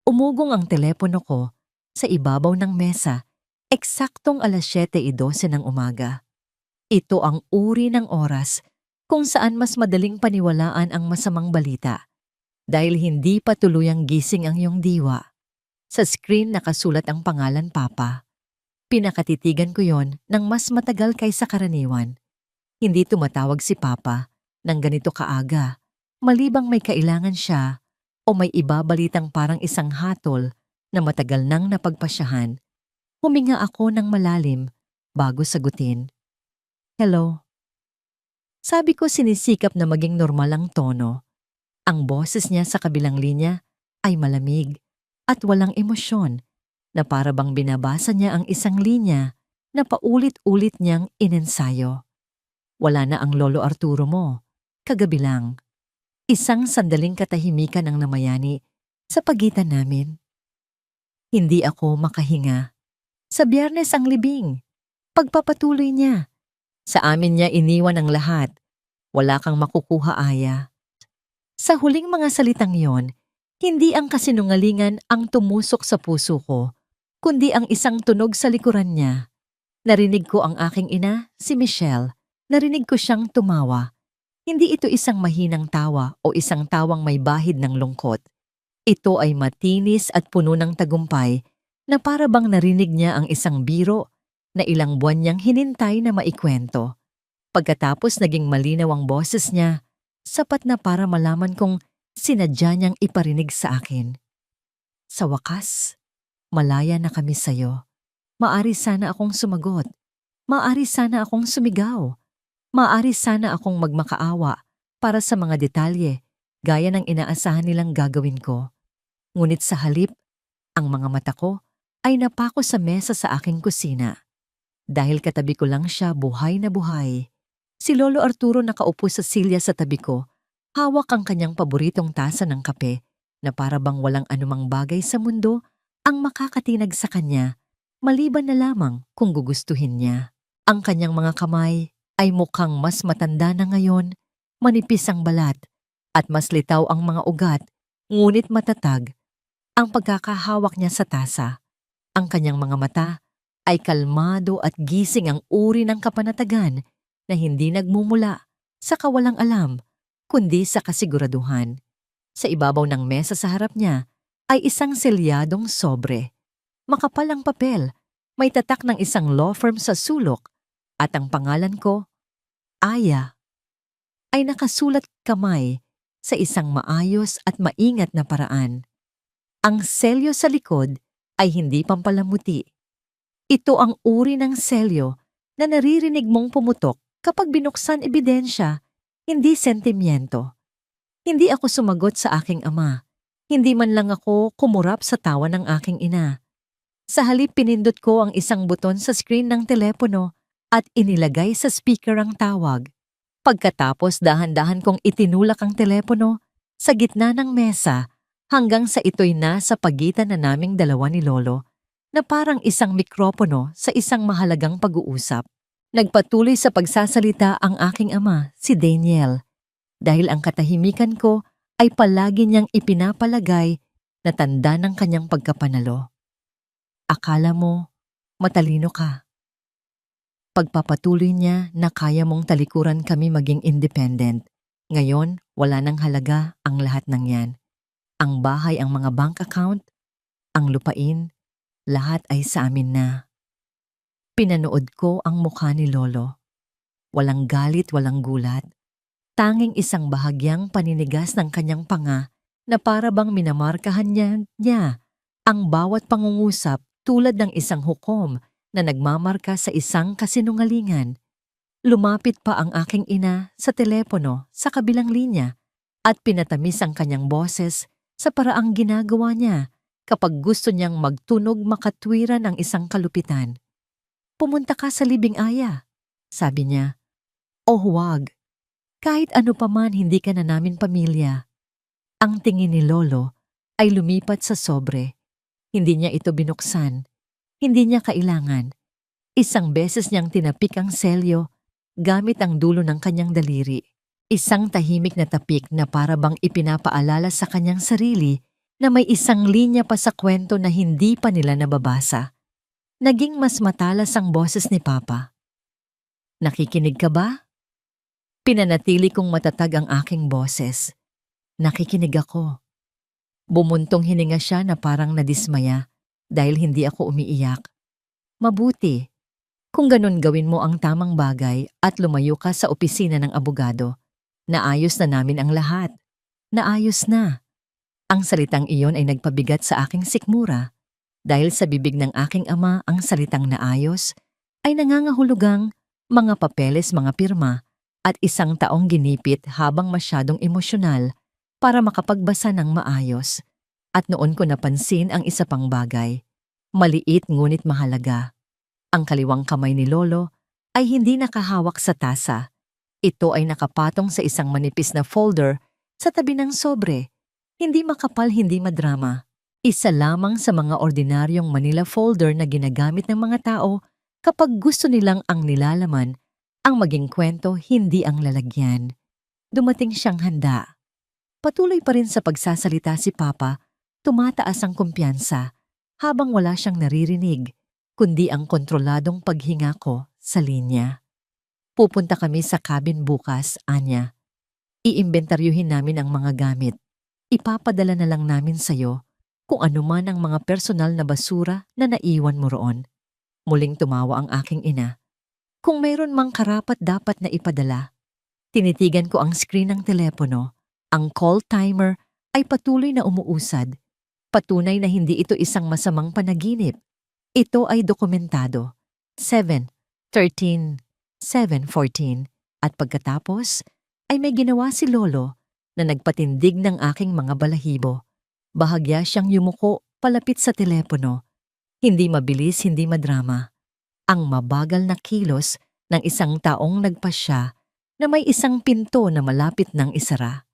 Umugong ang telepono ko sa ibabaw ng mesa, eksaktong 7:12 ng umaga. Ito ang uri ng oras kung saan mas madaling paniwalaan ang masamang balita dahil hindi pa tuluyang gising ang iyong diwa. Sa screen nakasulat ang pangalan Papa. Pinakatitigan ko yon ng mas matagal kaysa karaniwan. Hindi tumatawag si Papa ng ganito kaaga, malibang may kailangan siya o may ibabalitang parang isang hatol na matagal nang napagpasyahan. Huminga ako ng malalim bago sagutin. Hello. Sabi ko sinisikap na maging normal ang tono. Ang boses niya sa kabilang linya ay malamig at walang emosyon na para bang binabasa niya ang isang linya na paulit-ulit niyang inensayo. Wala na ang Lolo Arturo mo. Kagabi lang. Isang sandaling katahimikan ang namayani sa pagitan namin. Hindi ako makahinga. Sa Biyernes ang libing. Pagpapatuloy niya. Sa amin niya iniwan ang lahat. Wala kang makukuha, Aya. Sa huling mga salitang yon, hindi ang kasinungalingan ang tumusok sa puso ko, kundi ang isang tunog sa likuran niya. Narinig ko ang aking ina, si Michelle. Narinig ko siyang tumawa. Hindi ito isang mahinang tawa o isang tawang may bahid ng lungkot. Ito ay matinis at puno ng tagumpay na para bang narinig niya ang isang biro na ilang buwan niyang hinintay na maikwento. Pagkatapos naging malinaw ang boses niya, sapat na para malaman kong sinadya niyang iparinig sa akin. Sa wakas, malaya na kami sayo. Maari sana akong sumagot. Maari sana akong sumigaw. Maari sana akong magmakaawa para sa mga detalye gaya ng inaasahan nilang gagawin ko. Ngunit sa halip, ang mga mata ko ay napako sa mesa sa aking kusina. Dahil katabi ko lang siya buhay na buhay. Si Lolo Arturo nakaupo sa silya sa tabi ko, hawak ang kanyang paboritong tasa ng kape na para bang walang anumang bagay sa mundo ang makakatinag sa kanya, maliban na lamang kung gugustuhin niya. Ang kanyang mga kamay ay mukhang mas matanda na ngayon, manipis ang balat at mas litaw ang mga ugat, ngunit matatag ang pagkakahawak niya sa tasa. Ang kanyang mga mata ay kalmado at gising ang uri ng kapanatagan na hindi nagmumula sa kawalang alam, kundi sa kasiguraduhan. Sa ibabaw ng mesa sa harap niya ay isang selyadong sobre. Makapal ang papel, may tatak ng isang law firm sa sulok at ang pangalan ko, Aya, ay nakasulat kamay sa isang maayos at maingat na paraan. Ang selyo sa likod ay hindi pampalamuti. Ito ang uri ng selyo na naririnig mong pumutok kapag binuksan ebidensya, hindi sentimiento. Hindi ako sumagot sa aking ama. Hindi man lang ako kumurap sa tawa ng aking ina. Sa halip pinindot ko ang isang buton sa screen ng telepono at inilagay sa speaker ang tawag. Pagkatapos dahan-dahan kong itinulak ang telepono sa gitna ng mesa hanggang sa ito'y nasa pagitan na naming dalawa ni Lolo na parang isang mikropono sa isang mahalagang pag-uusap. Nagpatuloy sa pagsasalita ang aking ama, si Daniel, dahil ang katahimikan ko ay palagi niyang ipinapalagay na tanda ng kanyang pagkapanalo. Akala mo, matalino ka. Pagpapatuloy niya na kaya mong talikuran kami maging independent. Ngayon, wala nang halaga ang lahat ng yan. Ang bahay, ang mga bank account, ang lupain, lahat ay sa amin na. Pinanood ko ang mukha ni Lolo. Walang galit, walang gulat. Tanging isang bahagyang paninigas ng kanyang panga na para bang minamarkahan niya ang bawat pangungusap tulad ng isang hukom na nagmamarka sa isang kasinungalingan. Lumapit pa ang aking ina sa telepono sa kabilang linya at pinatamis ang kanyang boses sa paraang ginagawa niya kapag gusto niyang magtunog makatwiran ang isang kalupitan. Pumunta ka sa libing, Aya, sabi niya. O huwag, kahit ano pa man hindi ka na namin pamilya. Ang tingin ni Lolo ay lumipat sa sobre. Hindi niya ito binuksan. Hindi niya kailangan. Isang beses niyang tinapik ang selyo gamit ang dulo ng kanyang daliri. Isang tahimik na tapik na para bang ipinapaalala sa kanyang sarili na may isang linya pa sa kwento na hindi pa nila nababasa. Naging mas matalas ang boses ni Papa. Nakikinig ka ba? Pinanatili kong matatag ang aking boses. Nakikinig ako. Bumuntong hininga siya na parang nadismaya dahil hindi ako umiiyak. Mabuti. Kung ganun gawin mo ang tamang bagay at lumayo ka sa opisina ng abogado, naayos na namin ang lahat. Naayos na. Ang salitang iyon ay nagpabigat sa aking sikmura dahil sa bibig ng aking ama ang salitang naayos ay nangangahulugang mga papeles, mga pirma at isang taong ginipit habang masyadong emosyonal para makapagbasa ng maayos. At noon ko napansin ang isa pang bagay. Maliit ngunit mahalaga. Ang kaliwang kamay ni Lolo ay hindi nakahawak sa tasa. Ito ay nakapatong sa isang manipis na folder sa tabi ng sobre. Hindi makapal, hindi madrama. Isa lamang sa mga ordinaryong Manila folder na ginagamit ng mga tao kapag gusto nilang ang nilalaman, ang maging kwento, hindi ang lalagyan. Dumating siyang handa. Patuloy pa rin sa pagsasalita si Papa, tumataas ang kumpiyansa habang wala siyang naririnig, kundi ang kontroladong paghinga ko sa linya. Pupunta kami sa cabin bukas, Anya. Iimbentaryuhin namin ang mga gamit. Ipapadala na lang namin sa'yo kung ano man ang mga personal na basura na naiwan mo roon. Muling tumawa ang aking ina. Kung mayroon mang karapat dapat na ipadala. Tinitigan ko ang screen ng telepono. Ang call timer ay patuloy na umuusad. Patunay na hindi ito isang masamang panaginip. Ito ay dokumentado. 7:13, 7:14 at pagkatapos ay may ginawa si Lolo na nagpatindig ng aking mga balahibo. Bahagya siyang yumuko palapit sa telepono. Hindi mabilis, hindi madrama. Ang mabagal na kilos ng isang taong nagpasya na may isang pinto na malapit ng isara.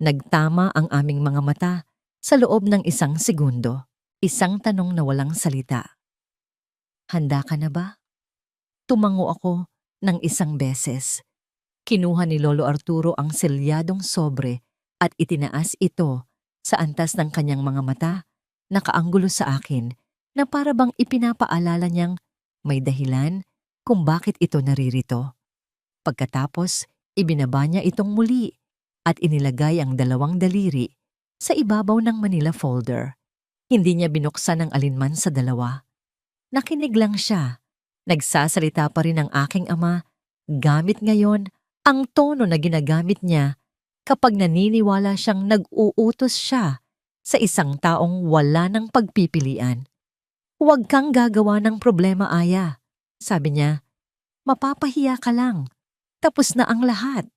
Nagtama ang aming mga mata sa loob ng isang segundo. Isang tanong na walang salita. Handa ka na ba? Tumango ako ng isang beses. Kinuha ni Lolo Arturo ang selyadong sobre at itinaas ito sa antas ng kanyang mga mata, nakaanggulo sa akin na para bang ipinapaalala niyang may dahilan kung bakit ito naririto. Pagkatapos, ibinaba niya itong muli at inilagay ang dalawang daliri sa ibabaw ng Manila folder. Hindi niya binuksan ang alinman sa dalawa. Nakinig lang siya. Nagsasalita pa rin ang aking ama, gamit ngayon ang tono na ginagamit niya kapag naniniwala siyang nag-uutos siya sa isang taong wala ng pagpipilian. Huwag kang gagawa ng problema, Aya. Sabi niya, mapapahiya ka lang. Tapos na ang lahat.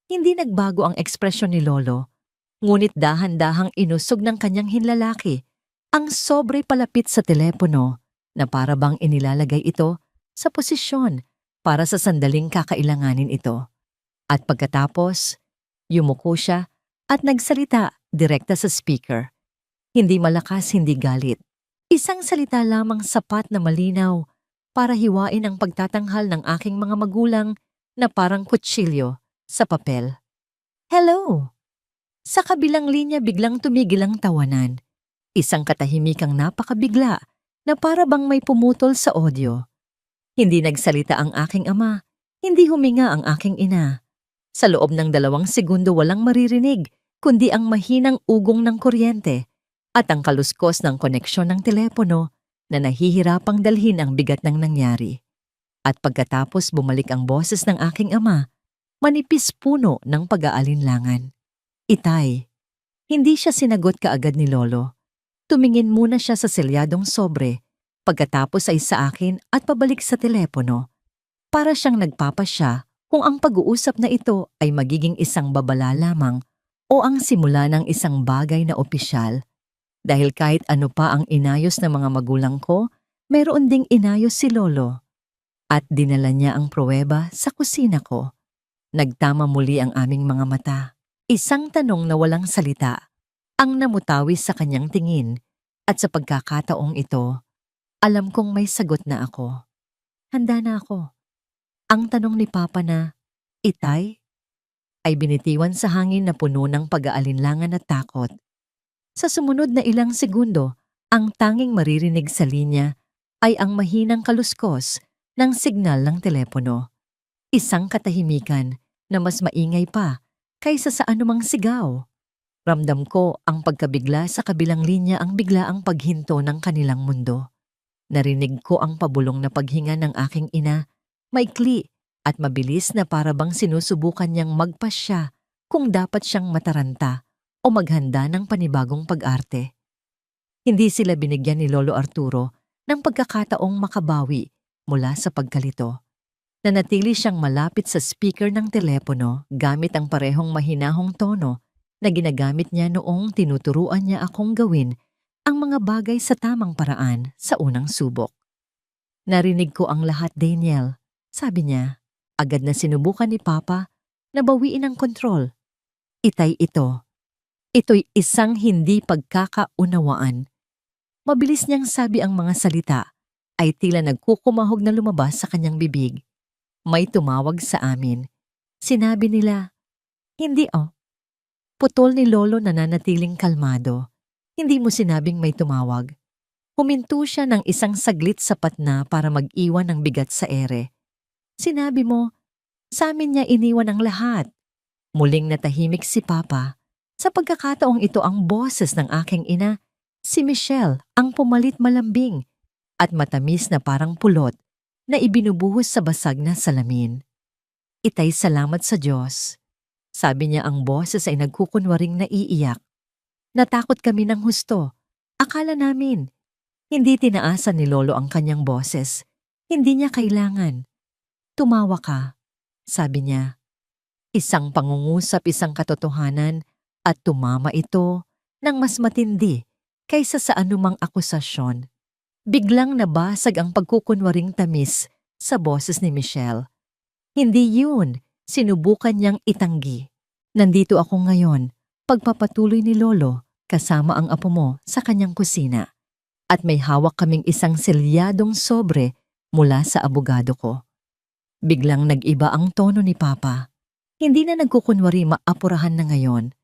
Hindi nagbago ang ekspresyon ni Lolo, ngunit dahan-dahang inusog ng kanyang hinlalaki ang sobre palapit sa telepono na para bang inilalagay ito sa posisyon para sa sandaling kakailanganin ito. At pagkatapos, yumuko siya at nagsalita direkta sa speaker. Hindi malakas, hindi galit. Isang salita lamang sapat na malinaw para hiwain ang pagtatanghal ng aking mga magulang na parang kutsilyo sa papel. Hello! Sa kabilang linya biglang tumigil ang tawanan. Isang katahimikang napakabigla na para bang may pumutol sa audio. Hindi nagsalita ang aking ama, hindi huminga ang aking ina. Sa loob ng 2 segundo walang maririnig, kundi ang mahinang ugong ng kuryente at ang kaluskos ng koneksyon ng telepono na nahihirapang dalhin ang bigat ng nangyari. At pagkatapos bumalik ang boses ng aking ama, manipis puno ng pag-aalinlangan. Itay, hindi siya sinagot kaagad ni Lolo. Tumingin muna siya sa selyadong sobre, pagkatapos ay sa akin at pabalik sa telepono. Para siyang nagpapasya kung ang pag-uusap na ito ay magiging isang babala lamang o ang simula ng isang bagay na opisyal. Dahil kahit ano pa ang inayos ng mga magulang ko, mayroon ding inayos si Lolo. At dinala niya ang pruweba sa kusina ko. Nagtama muli ang aming mga mata. Isang tanong na walang salita ang namutawi sa kanyang tingin at sa pagkakataong ito, alam kong may sagot na ako. Handa na ako. Ang tanong ni Papa na, Itay? Ay binitiwan sa hangin na puno ng pag-aalinlangan at takot. Sa sumunod na ilang segundo, ang tanging maririnig sa linya ay ang mahinang kaluskos ng signal ng telepono. Isang katahimikan na mas maingay pa kaysa sa anumang sigaw. Ramdam ko ang pagkabigla sa kabilang linya ang biglaang paghinto ng kanilang mundo. Narinig ko ang pabulong na paghinga ng aking ina, maikli at mabilis na para bang sinusubukan niyang magpasya kung dapat siyang mataranta o maghanda ng panibagong pag-arte. Hindi sila binigyan ni Lolo Arturo ng pagkakataong makabawi mula sa pagkalito. Nanatili siyang malapit sa speaker ng telepono gamit ang parehong mahinahong tono na ginagamit niya noong tinuturuan niya akong gawin ang mga bagay sa tamang paraan sa unang subok. Narinig ko ang lahat, Daniel. Sabi niya, agad na sinubukan ni Papa na bawiin ang kontrol. Itay ito. Ito'y isang hindi pagkakaunawaan. Mabilis niyang sabi ang mga salita ay tila nagkukumahog na lumabas sa kanyang bibig. May tumawag sa amin. Sinabi nila, hindi oh. Putol ni Lolo na nanatiling kalmado. Hindi mo sinabing may tumawag. Huminto siya ng isang saglit sapat na para mag-iwan ng bigat sa ere. Sinabi mo, sa amin niya iniwan ang lahat. Muling natahimik si Papa. Sa pagkakataong ito ang boses ng aking ina, si Michelle ang pumalit malambing at matamis na parang pulot na ibinubuhos sa basag na salamin. Itay salamat sa Diyos. Sabi niya ang boses ay nagkukunwaring naiiyak. Natakot kami ng husto. Akala namin. Hindi tinaasan ni Lolo ang kanyang boses. Hindi niya kailangan. Tumawa ka, sabi niya. Isang pangungusap, isang katotohanan at tumama ito ng mas matindi kaysa sa anumang akusasyon. Biglang nabasag ang pagkukunwaring tamis sa boses ni Michelle. Hindi yun, sinubukan niyang itanggi. Nandito ako ngayon, pagpapatuloy ni Lolo kasama ang apo mo sa kanyang kusina. At may hawak kaming isang selyadong sobre mula sa abogado ko. Biglang nag-iba ang tono ni Papa. Hindi na nagkukunwari maapurahan na ngayon.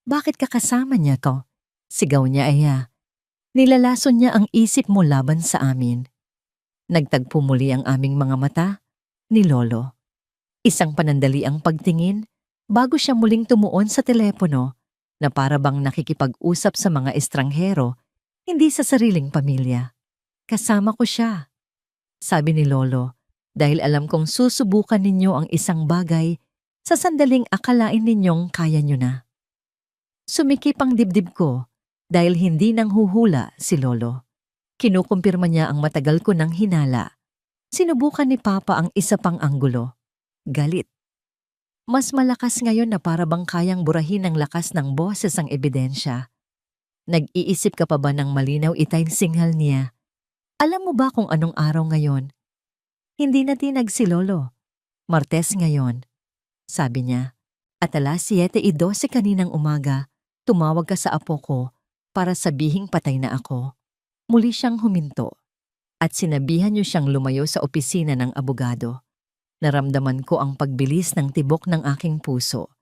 Bakit kakasama niya to? Sigaw niya aya. Nilalason niya ang isip mo laban sa amin. Nagtagpo muli ang aming mga mata ni Lolo. Isang panandali ang pagtingin bago siya muling tumuon sa telepono na para bang nakikipag-usap sa mga estranghero, hindi sa sariling pamilya. Kasama ko siya, sabi ni Lolo, dahil alam kong susubukan ninyo ang isang bagay sa sandaling akalain ninyong kaya nyo na. Sumikip ang dibdib ko dahil hindi nang huhula si Lolo. Kinukumpirma niya ang matagal ko ng hinala. Sinubukan ni Papa ang isa pang anggulo. Galit. Mas malakas ngayon na para bang kayang burahin ng lakas ng boses ang ebidensya. Nag-iisip ka pa ba ng malinaw, Itay, singhal niya? Alam mo ba kung anong araw ngayon? Hindi na tinag si Lolo. Martes ngayon, sabi niya. At alas 7:12 kaninang umaga, tumawag ka sa apo ko para sabihing patay na ako. Muli siyang huminto at sinabihan niyo siyang lumayo sa opisina ng abogado. Naramdaman ko ang pagbilis ng tibok ng aking puso.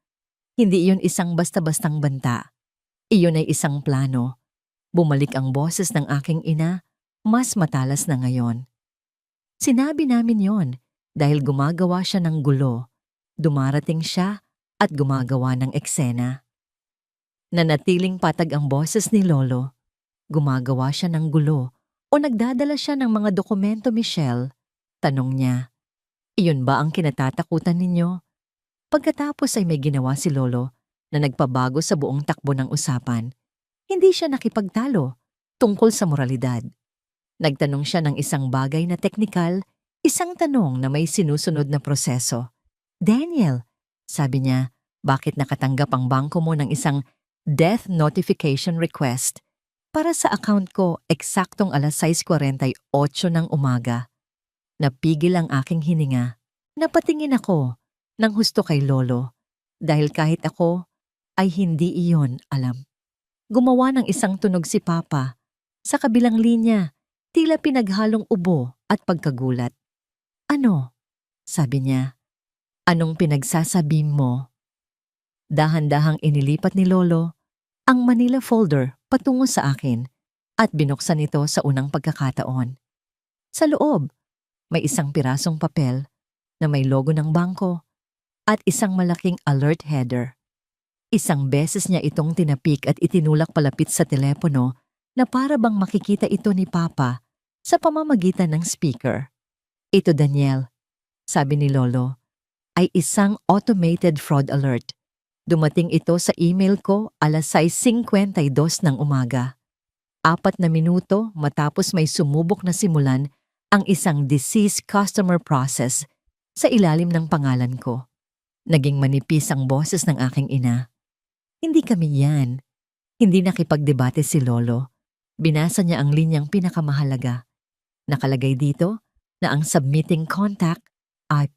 Hindi iyon isang basta-bastang banta. Iyon ay isang plano. Bumalik ang boses ng aking ina, mas matalas na ngayon. Sinabi namin yon dahil gumagawa siya ng gulo. Dumarating siya at gumagawa ng eksena. Nanatiling patag ang boses ni Lolo. Gumagawa siya ng gulo o nagdadala siya ng mga dokumento, Michelle? Tanong niya. Iyon ba ang kinatatakutan ninyo? Pagkatapos ay may ginawa si Lolo na nagpabago sa buong takbo ng usapan. Hindi siya nakipagtalo tungkol sa moralidad. Nagtanong siya ng isang bagay na teknikal, isang tanong na may sinusunod na proseso. Daniel, sabi niya, bakit nakatanggap ang bangko mo ng isang death notification request para sa account ko eksaktong alas 6:48 ng umaga? Napigil ang aking hininga. Napatingin ako ng husto kay Lolo dahil kahit ako ay hindi iyon alam. Gumawa ng isang tunog si Papa. Sa kabilang linya, tila pinaghalong ubo at pagkagulat. Ano? Sabi niya. Anong pinagsasabi mo? Dahan-dahang inilipat ni Lolo ang Manila folder patungo sa akin at binuksan ito sa unang pagkakataon. Sa loob, may isang pirasong papel na may logo ng bangko at isang malaking alert header. Isang beses niya itong tinapik at itinulak palapit sa telepono na para bang makikita ito ni Papa sa pamamagitan ng speaker. Ito, Daniel, sabi ni Lolo, ay isang automated fraud alert. Dumating ito sa email ko alas 6:52 ng umaga. 4 na minuto matapos may sumubok na simulan ang isang deceased customer process sa ilalim ng pangalan ko. Naging manipis ang boses ng aking ina. Hindi kami yan. Hindi nakipagdebate si Lolo. Binasa niya ang linyang pinakamahalaga. Nakalagay dito na ang submitting contact ay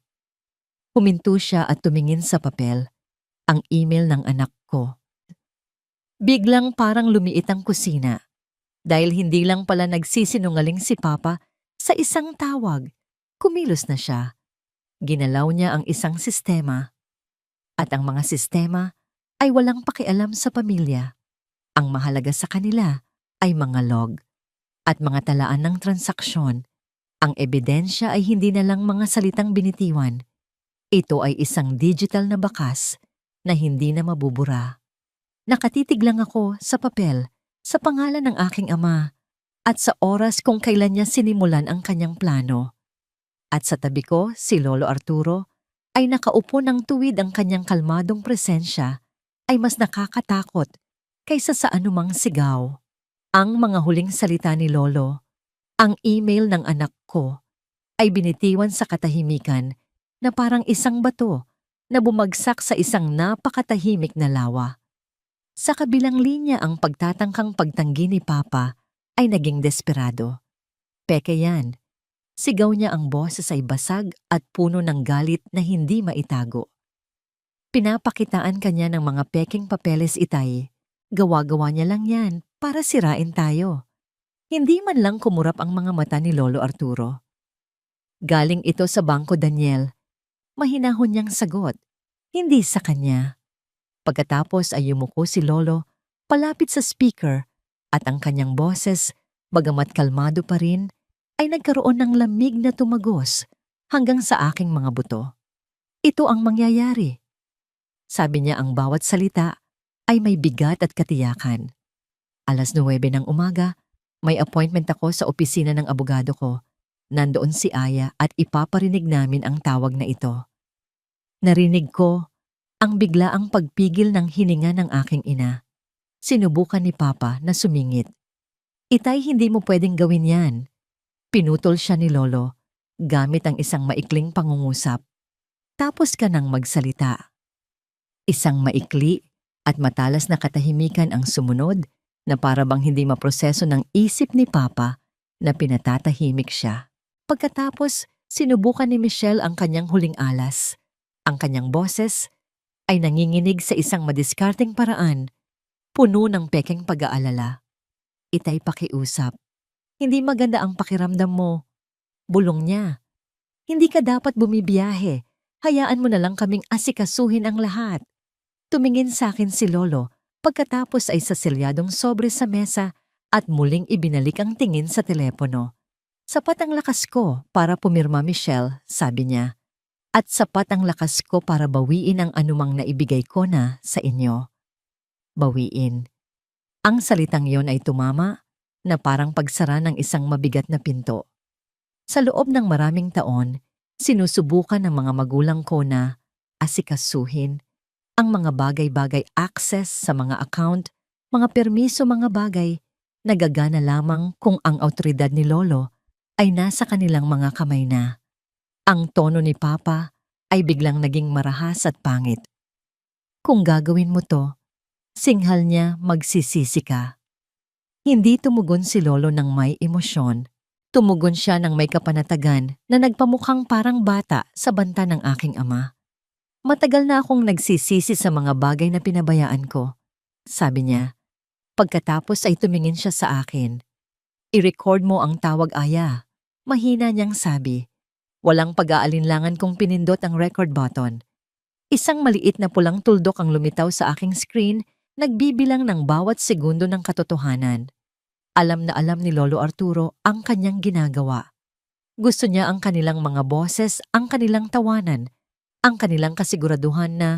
huminto siya at tumingin sa papel. Ang email ng anak ko. Biglang parang lumiit ang kusina dahil hindi lang pala nagsisinungaling si Papa sa isang tawag. Kumilos na siya. Ginalaw niya ang isang sistema at ang mga sistema ay walang pakialam sa pamilya. Ang mahalaga sa kanila ay mga log at mga talaan ng transaksyon. Ang ebidensya ay hindi na lang mga salitang binitiwan. Ito ay isang digital na bakas na hindi na mabubura. Nakatitig lang ako sa papel sa pangalan ng aking ama at sa oras kung kailan niya sinimulan ang kanyang plano. At sa tabi ko, si Lolo Arturo ay nakaupo ng tuwid. Ang kanyang kalmadong presensya ay mas nakakatakot kaysa sa anumang sigaw. Ang mga huling salita ni Lolo, ang email ng anak ko, ay binitiwan sa katahimikan na parang isang bato na bumagsak sa isang napakatahimik na lawa. Sa kabilang linya ang pagtatangkang pagtanggi ni Papa ay naging desperado. Peke yan. Sigaw niya, ang boses ay basag at puno ng galit na hindi maitago. Pinapakitaan kanya ng mga peking papeles, Itay. Gawa-gawa niya lang yan para sirain tayo. Hindi man lang kumurap ang mga mata ni Lolo Arturo. Galing ito sa bangko, Daniel. Mahinahon niyang sagot, hindi sa kanya. Pagkatapos ay yumuko si Lolo palapit sa speaker at ang kanyang boses, bagamat kalmado pa rin, ay nagkaroon ng lamig na tumagos hanggang sa aking mga buto. Ito ang mangyayari. Sabi niya, ang bawat salita ay may bigat at katiyakan. Alas 9 ng umaga, may appointment ako sa opisina ng abogado ko. Nandoon si Aya at ipaparinig namin ang tawag na ito. Narinig ko ang biglaang pagpigil ng hininga ng aking ina. Sinubukan ni Papa na sumingit. Itay, hindi mo pwedeng gawin yan. Pinutol siya ni Lolo gamit ang isang maikling pangungusap. Tapos ka nang magsalita. Isang maikli at matalas na katahimikan ang sumunod na para bang hindi maproseso ng isip ni Papa na pinatatahimik siya. Pagkatapos, sinubukan ni Michelle ang kanyang huling alas. Ang kanyang boses ay nanginginig sa isang madiskarteng paraan, puno ng pekeng pag-aalala. Itay, pakiusap. Hindi maganda ang pakiramdam mo. Bulong niya. Hindi ka dapat bumibiyahe. Hayaan mo na lang kaming asikasuhin ang lahat. Tumingin sa akin si Lolo pagkatapos ay sa selyadong sobre sa mesa at muling ibinalik ang tingin sa telepono. Sapat ang lakas ko para pumirma, Michelle, sabi niya. At sapat ang lakas ko para bawiin ang anumang naibigay ko na sa inyo. Bawiin. Ang salitang yon ay tumama na parang pagsara ng isang mabigat na pinto. Sa loob ng maraming taon, sinusubukan ng mga magulang ko na asikasuhin ang mga bagay-bagay, access sa mga account, mga permiso, mga bagay, nagagana lamang kung ang awtoridad ni Lolo ay nasa kanilang mga kamay na. Ang tono ni Papa ay biglang naging marahas at pangit. Kung gagawin mo to, singhal niya, magsisisi ka. Hindi tumugon si Lolo ng may emosyon. Tumugon siya ng may kapanatagan na nagpamukhang parang bata sa banta ng aking ama. Matagal na akong nagsisisi sa mga bagay na pinabayaan ko, sabi niya. Pagkatapos ay tumingin siya sa akin. I-record mo ang tawag, Aya. Mahina niyang sabi. Walang pag-aalinlangan kung pinindot ang record button. Isang maliit na pulang tuldok ang lumitaw sa aking screen nagbibilang ng bawat segundo ng katotohanan. Alam na alam ni Lolo Arturo ang kanyang ginagawa. Gusto niya ang kanilang mga boses, ang kanilang tawanan, ang kanilang kasiguraduhan na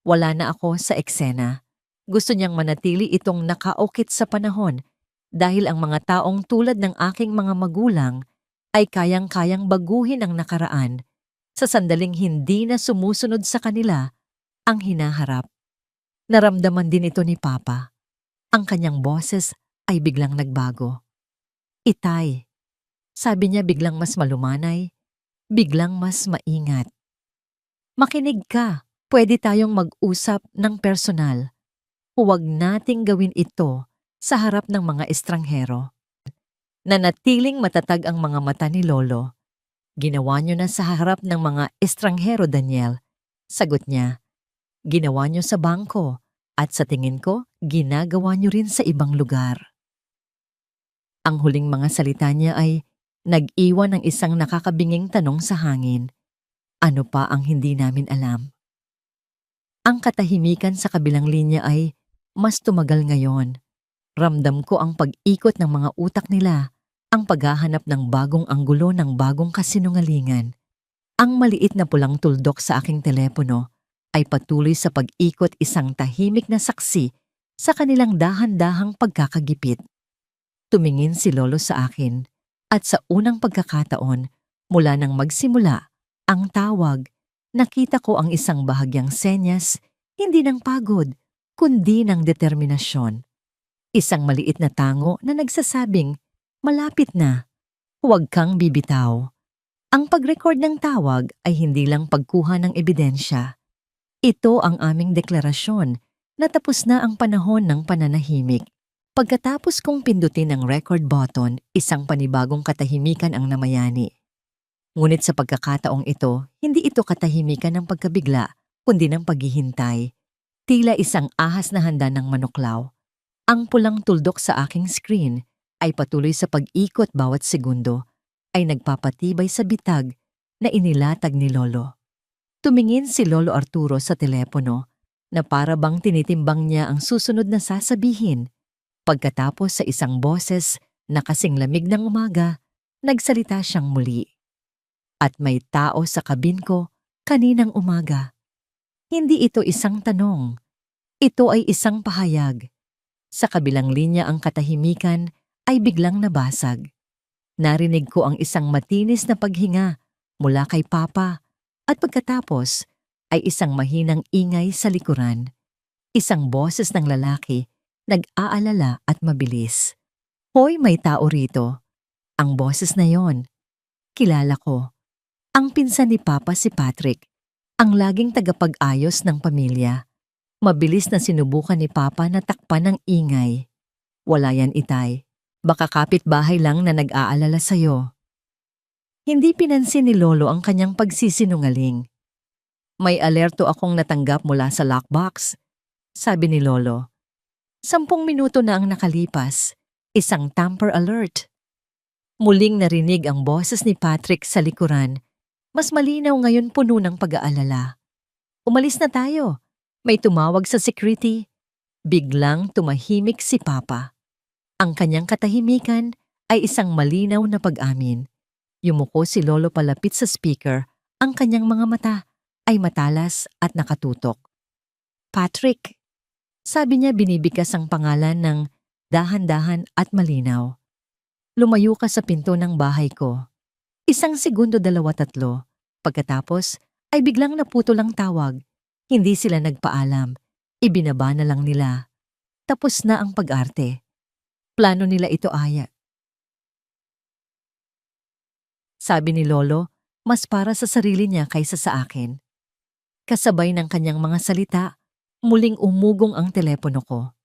wala na ako sa eksena. Gusto niyang manatili itong nakaukit sa panahon dahil ang mga taong tulad ng aking mga magulang ay kayang-kayang baguhin ang nakaraan sa sandaling hindi na sumusunod sa kanila ang hinaharap. Naramdaman din ito ni Papa. Ang kanyang boses ay biglang nagbago. Itay, sabi niya biglang mas malumanay, biglang mas maingat. Makinig ka, pwede tayong mag-usap ng personal. Huwag nating gawin ito sa harap ng mga estranghero. Nanatiling matatag ang mga mata ni Lolo. Ginawa niyo na sa harap ng mga estranghero, Daniel. Sagot niya, ginawa niyo sa bangko at sa tingin ko, ginagawa niyo rin sa ibang lugar. Ang huling mga salita niya ay nag-iwan ng isang nakakabinging tanong sa hangin. Ano pa ang hindi namin alam? Ang katahimikan sa kabilang linya ay mas tumagal ngayon. Ramdam ko ang pag-ikot ng mga utak nila, ang paghahanap ng bagong anggulo ng bagong kasinungalingan. Ang maliit na pulang tuldok sa aking telepono ay patuloy sa pag-ikot, isang tahimik na saksi sa kanilang dahan-dahang pagkakagipit. Tumingin si Lolo sa akin at sa unang pagkakataon, mula nang magsimula ang tawag, nakita ko ang isang bahagyang senyas, hindi ng pagod, kundi ng determinasyon. Isang maliit na tango na nagsasabing, malapit na, huwag kang bibitaw. Ang pag-record ng tawag ay hindi lang pagkuha ng ebidensya. Ito ang aming deklarasyon na tapos na ang panahon ng pananahimik. Pagkatapos kong pindutin ang record button, isang panibagong katahimikan ang namayani. Ngunit sa pagkakataong ito, hindi ito katahimikan ng pagkabigla, kundi ng paghihintay. Tila isang ahas na handa ng manuklaw. Ang pulang tuldok sa aking screen ay patuloy sa pag-ikot bawat segundo, ay nagpapatibay sa bitag na inilatag ni Lolo. Tumingin si Lolo Arturo sa telepono na para bang tinitimbang niya ang susunod na sasabihin. Pagkatapos sa isang boses na kasing lamig ng umaga, nagsalita siyang muli. At may tao sa kabin ko kaninang umaga. Hindi ito isang tanong. Ito ay isang pahayag. Sa kabilang linya ang katahimikan ay biglang nabasag. Narinig ko ang isang matinis na paghinga mula kay Papa at pagkatapos ay isang mahinang ingay sa likuran. Isang boses ng lalaki, nag-aalala at mabilis. Hoy, may tao rito. Ang boses na yon, kilala ko. Ang pinsan ni Papa si Patrick, ang laging tagapag-ayos ng pamilya. Mabilis na sinubukan ni Papa na takpan ng ingay. Wala yan, Itay. Baka kapitbahay lang na nag-aalala sa'yo. Hindi pinansin ni Lolo ang kanyang pagsisinungaling. May alerto akong natanggap mula sa lockbox, sabi ni Lolo. 10 minuto na ang nakalipas, isang tamper alert. Muling narinig ang boses ni Patrick sa likuran. Mas malinaw ngayon, puno ng pag-aalala. Umalis na tayo. May tumawag sa security. Biglang tumahimik si Papa. Ang kanyang katahimikan ay isang malinaw na pag-amin. Yumuko si Lolo palapit sa speaker. Ang kanyang mga mata ay matalas at nakatutok. Patrick, sabi niya, binibigkas ang pangalan ng dahan-dahan at malinaw. Lumayo ka sa pinto ng bahay ko. 1 segundo, 2, 3. Pagkatapos ay biglang naputol ang tawag. Hindi sila nagpaalam. Ibinaba na lang nila. Tapos na ang pag-arte. Plano nila ito, Aya. Sabi ni Lolo, mas para sa sarili niya kaysa sa akin. Kasabay ng kanyang mga salita, muling umugong ang telepono ko.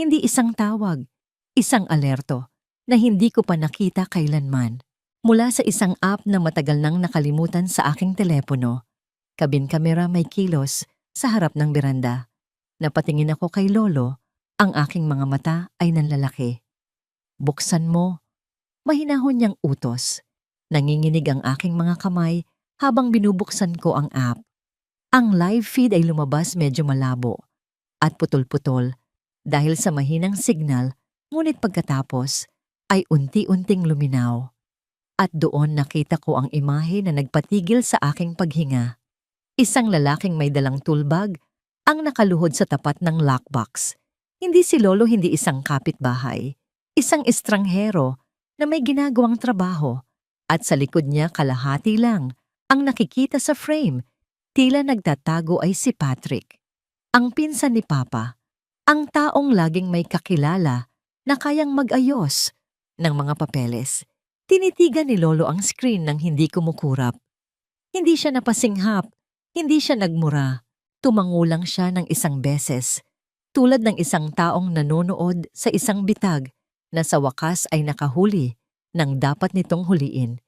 Hindi isang tawag, isang alerto na hindi ko pa nakita kailanman. Mula sa isang app na matagal nang nakalimutan sa aking telepono, kabin kamera may kilos sa harap ng beranda. Napatingin ako kay Lolo, ang aking mga mata ay nanlalaki. Buksan mo. Mahinahon niyang utos. Nanginginig ang aking mga kamay habang binubuksan ko ang app. Ang live feed ay lumabas medyo malabo at putol-putol dahil sa mahinang signal, ngunit pagkatapos ay unti-unting luminaw. At doon nakita ko ang imahe na nagpatigil sa aking paghinga. Isang lalaking may dalang toolbag ang nakaluhod sa tapat ng lockbox. Hindi si Lolo, hindi isang kapitbahay. Isang estranghero na may ginagawang trabaho at sa likod niya kalahati lang ang nakikita sa frame. Tila nagtatago ay si Patrick, ang pinsan ni Papa, ang taong laging may kakilala na kayang mag-ayos ng mga papeles. Tinitigan ni Lolo ang screen nang hindi kumukurap. Hindi siya napasinghap, hindi siya nagmura. Tumango lang siya ng isang beses, tulad ng isang taong nanonood sa isang bitag na sa wakas ay nakahuli ng dapat nitong huliin.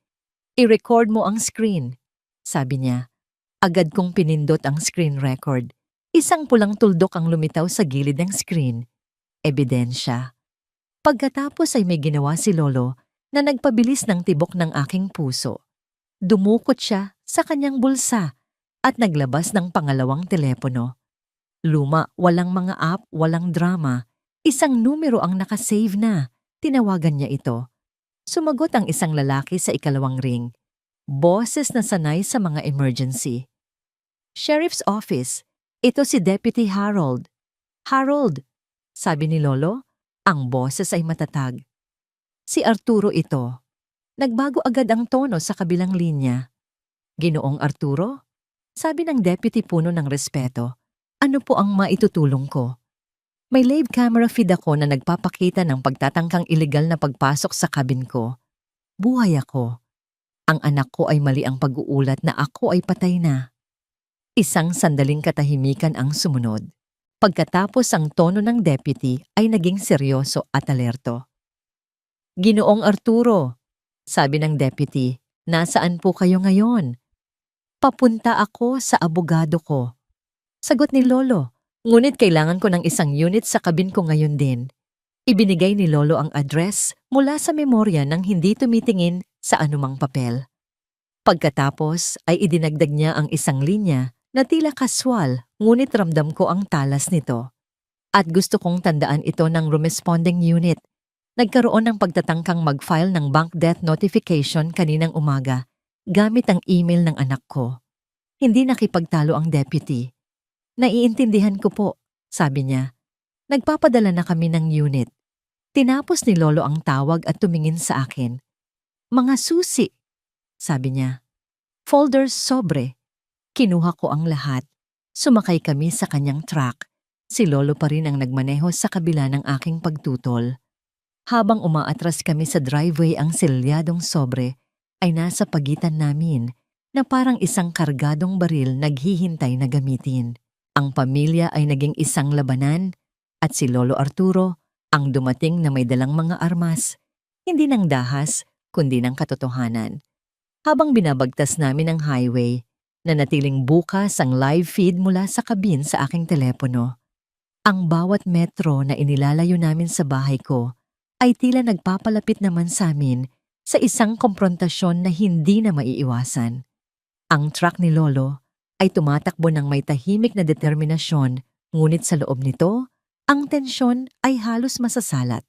I-record mo ang screen, sabi niya. Agad kong pinindot ang screen record. Isang pulang tuldok ang lumitaw sa gilid ng screen. Ebidensya. Pagkatapos ay may ginawa si Lolo na nagpabilis ng tibok ng aking puso. Dumukot siya sa kanyang bulsa at naglabas ng pangalawang telepono. Luma, walang mga app, walang drama. Isang numero ang nakasave na. Tinawagan niya ito. Sumagot ang isang lalaki sa ikalawang ring. Boses na sanay sa mga emergency. Sheriff's Office. Ito si Deputy Harold. Harold, sabi ni Lolo. Ang boses ay matatag. Si Arturo ito. Nagbago agad ang tono sa kabilang linya. Ginoong Arturo? Sabi ng deputy puno ng respeto. Ano po ang maitutulong ko? May live camera feed ako na nagpapakita ng pagtatangkang iligal na pagpasok sa cabin ko. Buhay ako. Ang anak ko ay mali ang pag-uulat na ako ay patay na. Isang sandaling katahimikan ang sumunod. Pagkatapos ang tono ng deputy ay naging seryoso at alerto. Ginoong Arturo, sabi ng deputy, nasaan po kayo ngayon? Papunta ako sa abogado ko. Sagot ni Lolo, ngunit kailangan ko ng isang unit sa cabin ko ngayon din. Ibinigay ni Lolo ang address mula sa memorya nang hindi tumitingin sa anumang papel. Pagkatapos ay idinagdag niya ang isang linya na tila kaswal, ngunit ramdam ko ang talas nito. At gusto kong tandaan ito ng responding unit. Nagkaroon ng pagtatangkang mag-file ng bank death notification kaninang umaga gamit ang email ng anak ko. Hindi nakipagtalo ang deputy. Naiintindihan ko po, sabi niya. Nagpapadala na kami ng unit. Tinapos ni Lolo ang tawag at tumingin sa akin. Mga susi, sabi niya. Folders sobre. Kinuha ko ang lahat. Sumakay kami sa kanyang truck. Si Lolo pa rin ang nagmaneho sa kabila ng aking pagtutol. Habang umaatras kami sa driveway, ang selyadong sobre ay nasa pagitan namin na parang isang kargadong baril naghihintay na gamitin. Ang pamilya ay naging isang labanan at si Lolo Arturo ang dumating na may dalang mga armas, hindi ng dahas kundi ng katotohanan. Habang binabagtas namin ang highway, nanatiling bukas ang live feed mula sa kabin sa aking telepono. Ang bawat metro na inilalayo namin sa bahay ko ay tila nagpapalapit naman sa amin sa isang komprontasyon na hindi na maiiwasan. Ang truck ni Lolo ay tumatakbo ng may tahimik na determinasyon, ngunit sa loob nito, ang tensyon ay halos masasalat.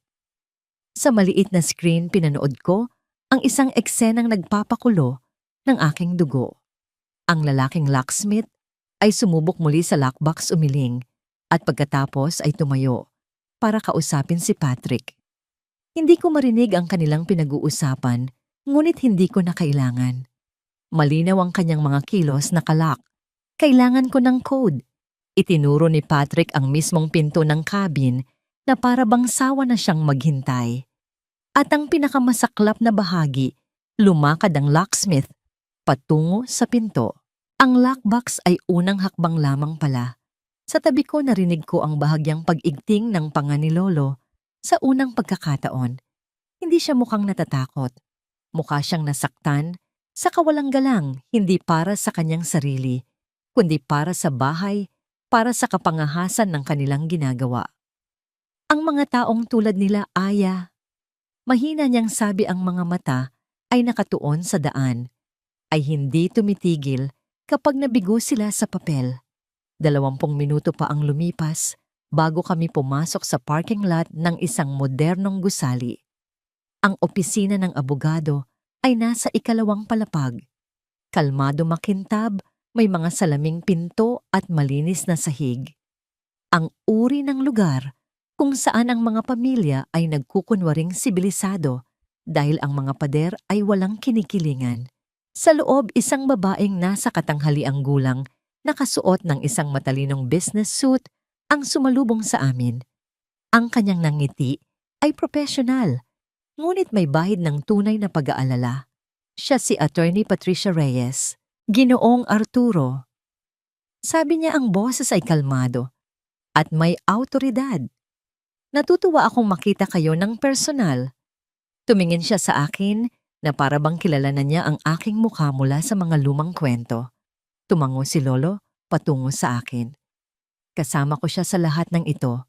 Sa maliit na screen pinanood ko ang isang eksenang nagpapakulo ng aking dugo. Ang lalaking locksmith ay sumubok muli sa lockbox umiling at pagkatapos ay tumayo para kausapin si Patrick. Hindi ko marinig ang kanilang pinag-uusapan, ngunit hindi ko na kailangan. Malinaw ang kanyang mga kilos na kalak. Kailangan ko ng code. Itinuro ni Patrick ang mismong pinto ng cabin na para bang sawa na siyang maghintay. At ang pinakamasaklap na bahagi, lumakad ang locksmith patungo sa pinto. Ang lockbox ay unang hakbang lamang pala. Sa tabi ko narinig ko ang bahagyang pag-igting ng panga ni Lolo. Sa unang pagkakataon, hindi siya mukhang natatakot. Mukha siyang nasaktan sa kawalang galang, hindi para sa kanyang sarili, kundi para sa bahay, para sa kapangahasan ng kanilang ginagawa. Ang mga taong tulad nila, Aya. Mahina niyang sabi, ang mga mata ay nakatuon sa daan, ay hindi tumitigil kapag nabigo sila sa papel. 20 minuto pa ang lumipas bago kami pumasok sa parking lot ng isang modernong gusali. Ang opisina ng abogado ay nasa ikalawang palapag. Kalmado makintab, may mga salaming pinto at malinis na sahig. Ang uri ng lugar kung saan ang mga pamilya ay nagkukunwaring sibilisado dahil ang mga pader ay walang kinikilingan. Sa loob, isang babaeng nasa katanghaliang gulang, nakasuot ng isang matalinong business suit, ang sumalubong sa amin. Ang kanyang nangiti ay profesional, ngunit may bahid ng tunay na pag-aalala. Siya si Attorney Patricia Reyes, Ginoong Arturo. Sabi niya ang boses ay kalmado at may awtoridad. Natutuwa akong makita kayo ng personal. Tumingin siya sa akin na para bang kilala na niya ang aking mukha mula sa mga lumang kwento. Tumango si Lolo patungo sa akin. Kasama ko siya sa lahat ng ito.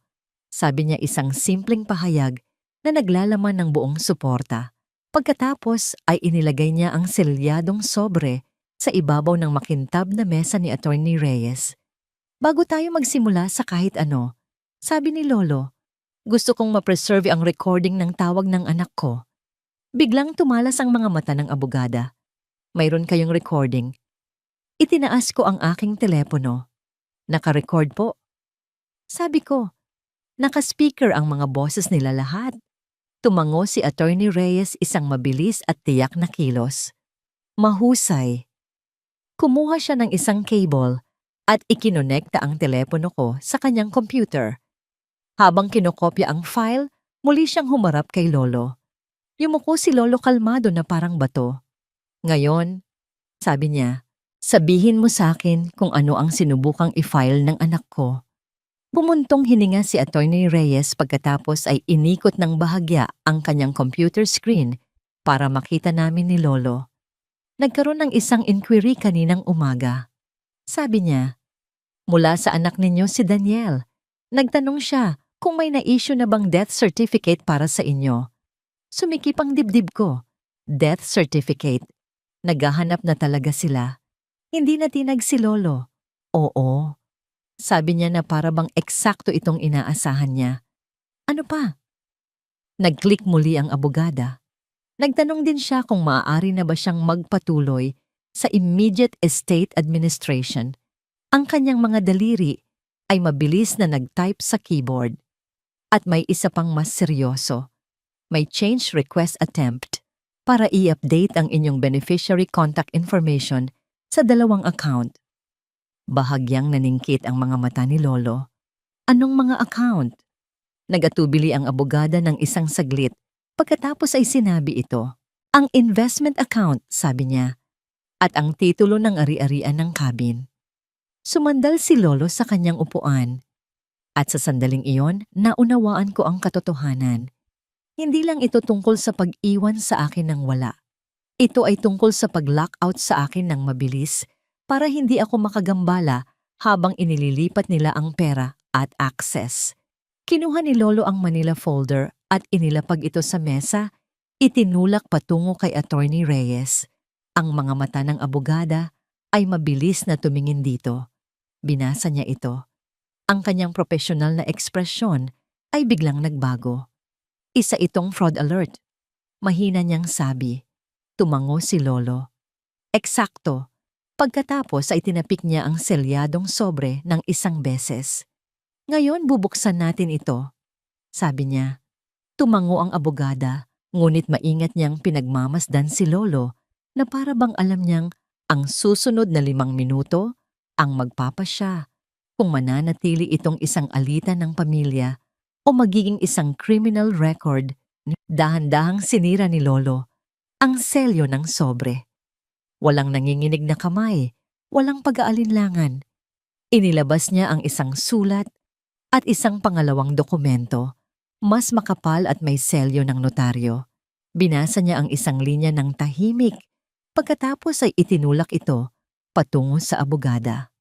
Sabi niya isang simpleng pahayag na naglalaman ng buong suporta. Pagkatapos ay inilagay niya ang selyadong sobre sa ibabaw ng makintab na mesa ni Attorney Reyes. Bago tayo magsimula sa kahit ano, sabi ni Lolo, gusto kong ma-preserve ang recording ng tawag ng anak ko. Biglang tumalas ang mga mata ng abogada. Mayroon kayong recording. Itinaas ko ang aking telepono. Naka-record po. Sabi ko, naka-speaker ang mga boses nila lahat. Tumango si Attorney Reyes isang mabilis at tiyak na kilos. Mahusay. Kumuha siya ng isang cable at ikinonekta ang telepono ko sa kanyang computer. Habang kinokopya ang file, muli siyang humarap kay Lolo. Yumuko si Lolo kalmado na parang bato. Ngayon, sabi niya, sabihin mo sa akin kung ano ang sinubukang i-file ng anak ko. Bumuntong hininga si Attorney Reyes pagkatapos ay inikot ng bahagya ang kanyang computer screen para makita namin ni Lolo. Nagkaroon ng isang inquiry kaninang umaga. Sabi niya, mula sa anak ninyo si Daniel. Nagtanong siya kung may na-issue na bang death certificate para sa inyo. Sumikip ang dibdib ko. Death certificate. Naghahanap na talaga sila. Hindi na tinag si Lolo. Oo. Sabi niya na para bang eksakto itong inaasahan niya. Ano pa? Nag-click muli ang abogada. Nagtanong din siya kung maaari na ba siyang magpatuloy sa immediate estate administration. Ang kanyang mga daliri ay mabilis na nag-type sa keyboard. At may isa pang mas seryoso. May change request attempt para i-update ang inyong beneficiary contact information sa 2 account. Bahagyang naningkit ang mga mata ni Lolo. Anong mga account? Nagatubili ang abogada ng isang saglit. Pagkatapos ay sinabi ito. Ang investment account, sabi niya. At ang titulo ng ari-arian ng cabin. Sumandal si Lolo sa kanyang upuan. At sa sandaling iyon, naunawaan ko ang katotohanan. Hindi lang ito tungkol sa pag-iwan sa akin ng wala. Ito ay tungkol sa pag-lockout sa akin ng mabilis para hindi ako makagambala habang inililipat nila ang pera at access. Kinuha ni Lolo ang Manila folder at inilapag ito sa mesa, itinulak patungo kay Attorney Reyes. Ang mga mata ng abogada ay mabilis na tumingin dito. Binasa niya ito. Ang kanyang profesional na ekspresyon ay biglang nagbago. Isa itong fraud alert. Mahina niyang sabi. Tumango si Lolo. Eksakto. Pagkatapos ay tinapik niya ang selyadong sobre ng isang beses. Ngayon bubuksan natin ito. Sabi niya. Tumango ang abogada, ngunit maingat niyang pinagmamasdan si Lolo na para bang alam niyang ang susunod na 5 minuto ang magpapasya kung mananatili itong isang alita ng pamilya o magiging isang criminal record. Dahan-dahang sinira ni Lolo ang selyo ng sobre. Walang nanginginig na kamay, walang pag-aalinlangan. Inilabas niya ang isang sulat at isang pangalawang dokumento, mas makapal at may selyo ng notaryo. Binasa niya ang isang linya ng tahimik, pagkatapos ay itinulak ito patungo sa abogada.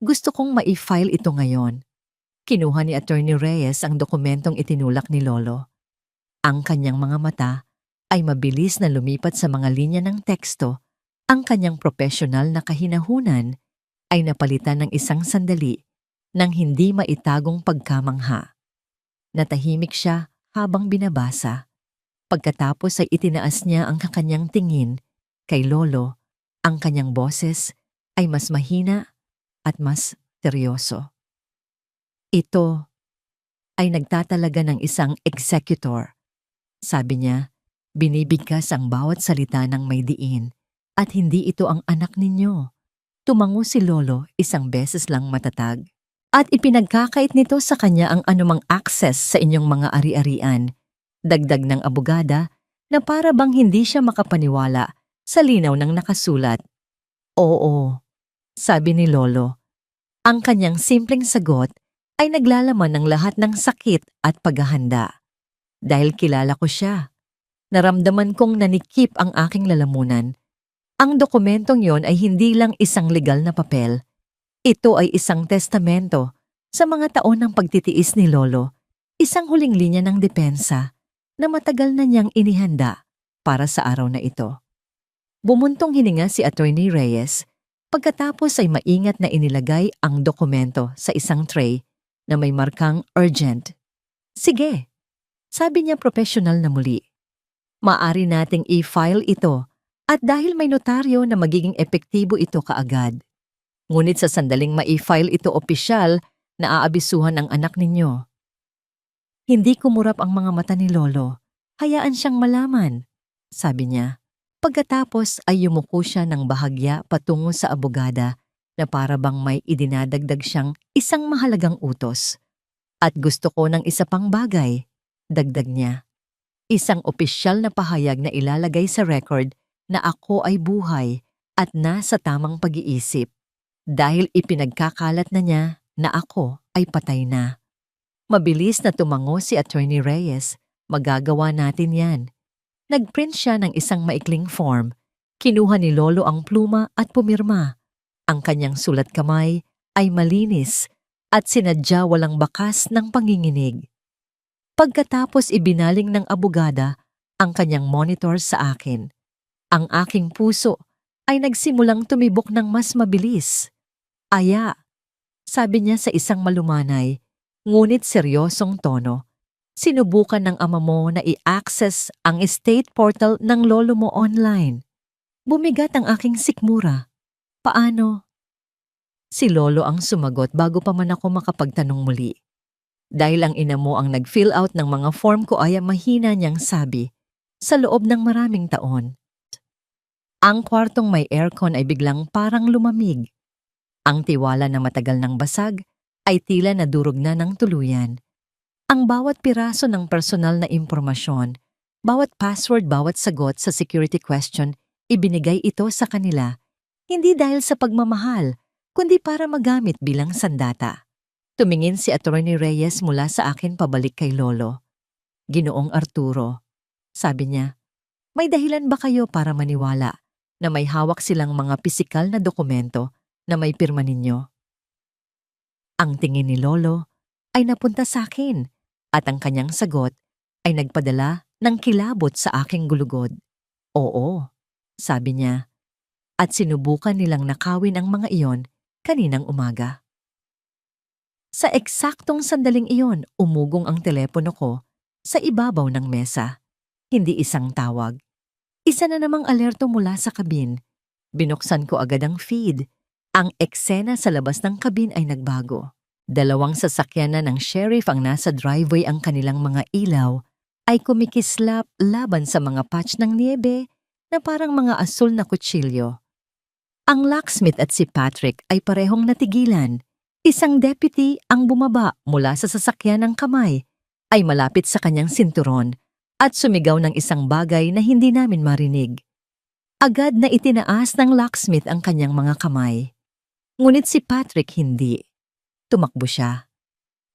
Gusto kong ma-file ito ngayon. Kinuha ni Attorney Reyes ang dokumentong itinulak ni Lolo. Ang kanyang mga mata ay mabilis na lumipat sa mga linya ng teksto. Ang kanyang profesional na kahinahunan ay napalitan ng isang sandali ng hindi maitagong pagkamangha. Natahimik siya habang binabasa. Pagkatapos ay itinaas niya ang kanyang tingin kay Lolo. Ang kanyang boses ay mas mahina at mas seryoso. Ito ay nagtatalaga ng isang executor. Sabi niya, binibigkas ang bawat salita ng may diin at hindi ito ang anak ninyo. Tumango si Lolo isang beses lang matatag. At ipinagkakait nito sa kanya ang anumang access sa inyong mga ari-arian. Dagdag ng abogada na para bang hindi siya makapaniwala sa linaw ng nakasulat. Oo, sabi ni Lolo. Ang kanyang simpleng sagot ay naglalaman ng lahat ng sakit at paghahanda. Dahil kilala ko siya. Naramdaman kong nanikip ang aking lalamunan. Ang dokumentong yon ay hindi lang isang legal na papel. Ito ay isang testamento sa mga taon ng pagtitiis ni Lolo, isang huling linya ng depensa na matagal na niyang inihanda para sa araw na ito. Bumuntong hininga si Attorney Reyes, pagkatapos ay maingat na inilagay ang dokumento sa isang tray na may markang urgent. Sige, sabi niya professional na muli. Maari nating i-file ito at dahil may notaryo na magiging epektibo ito kaagad. Ngunit sa sandaling ma-file ito opisyal na aabisuhan ang anak ninyo. Hindi kumurap ang mga mata ni Lolo. Hayaan siyang malaman, sabi niya. Pagkatapos ay yumuko siya ng bahagya patungo sa abogada na para bang may idinadagdag siyang isang mahalagang utos. At gusto ko ng isa pang bagay, dagdag niya. Isang opisyal na pahayag na ilalagay sa record na ako ay buhay at nasa tamang pag-iisip. Dahil ipinagkakalat na niya na ako ay patay na. Mabilis na tumango si Attorney Reyes. Magagawa natin yan. Nagprint siya ng isang maikling form. Kinuha ni Lolo ang pluma at pumirma. Ang kanyang sulat kamay ay malinis at sinadya walang bakas ng panginginig. Pagkatapos ibinaling ng abogada ang kanyang monitor sa akin. Ang aking puso ay nagsimulang tumibok ng mas mabilis. Aya, sabi niya sa isang malumanay, ngunit seryosong tono. Sinubukan ng ama mo na i-access ang estate portal ng lolo mo online. Bumigat ang aking sikmura. Paano? Si Lolo ang sumagot bago pa man ako makapagtanong muli. Dahil ang ina mo ang nag-fill out ng mga form ko ay mahina niyang sabi, sa loob ng maraming taon. Ang kwartong may aircon ay biglang parang lumamig. Ang tiwala na matagal ng basag ay tila nadurog na ng tuluyan. Ang bawat piraso ng personal na impormasyon, bawat password, bawat sagot sa security question, ibinigay ito sa kanila, hindi dahil sa pagmamahal, kundi para magamit bilang sandata. Tumingin si Attorney Reyes mula sa akin pabalik kay Lolo. Ginoong Arturo, sabi niya, may dahilan ba kayo para maniwala na may hawak silang mga pisikal na dokumento na may pirma ninyo? Ang tingin ni Lolo ay napunta sa akin at ang kanyang sagot ay nagpadala ng kilabot sa aking gulugod. Oo, sabi niya, at sinubukan nilang nakawin ang mga iyon kaninang umaga. Sa eksaktong sandaling iyon, umugong ang telepono ko sa ibabaw ng mesa. Hindi isang tawag. Isa na namang alerto mula sa kabin. Binuksan ko agad ang feed. Ang eksena sa labas ng kabin ay nagbago. 2 sasakyan na ng sheriff ang nasa driveway, ang kanilang mga ilaw ay kumikislap laban sa mga patch ng niebe na parang mga asul na kutsilyo. Ang locksmith at si Patrick ay parehong natigilan. Isang deputy ang bumaba mula sa sasakyan ng kamay ay malapit sa kanyang sinturon at sumigaw ng isang bagay na hindi namin marinig. Agad na itinaas ng locksmith ang kanyang mga kamay. Ngunit si Patrick hindi. Tumakbo siya.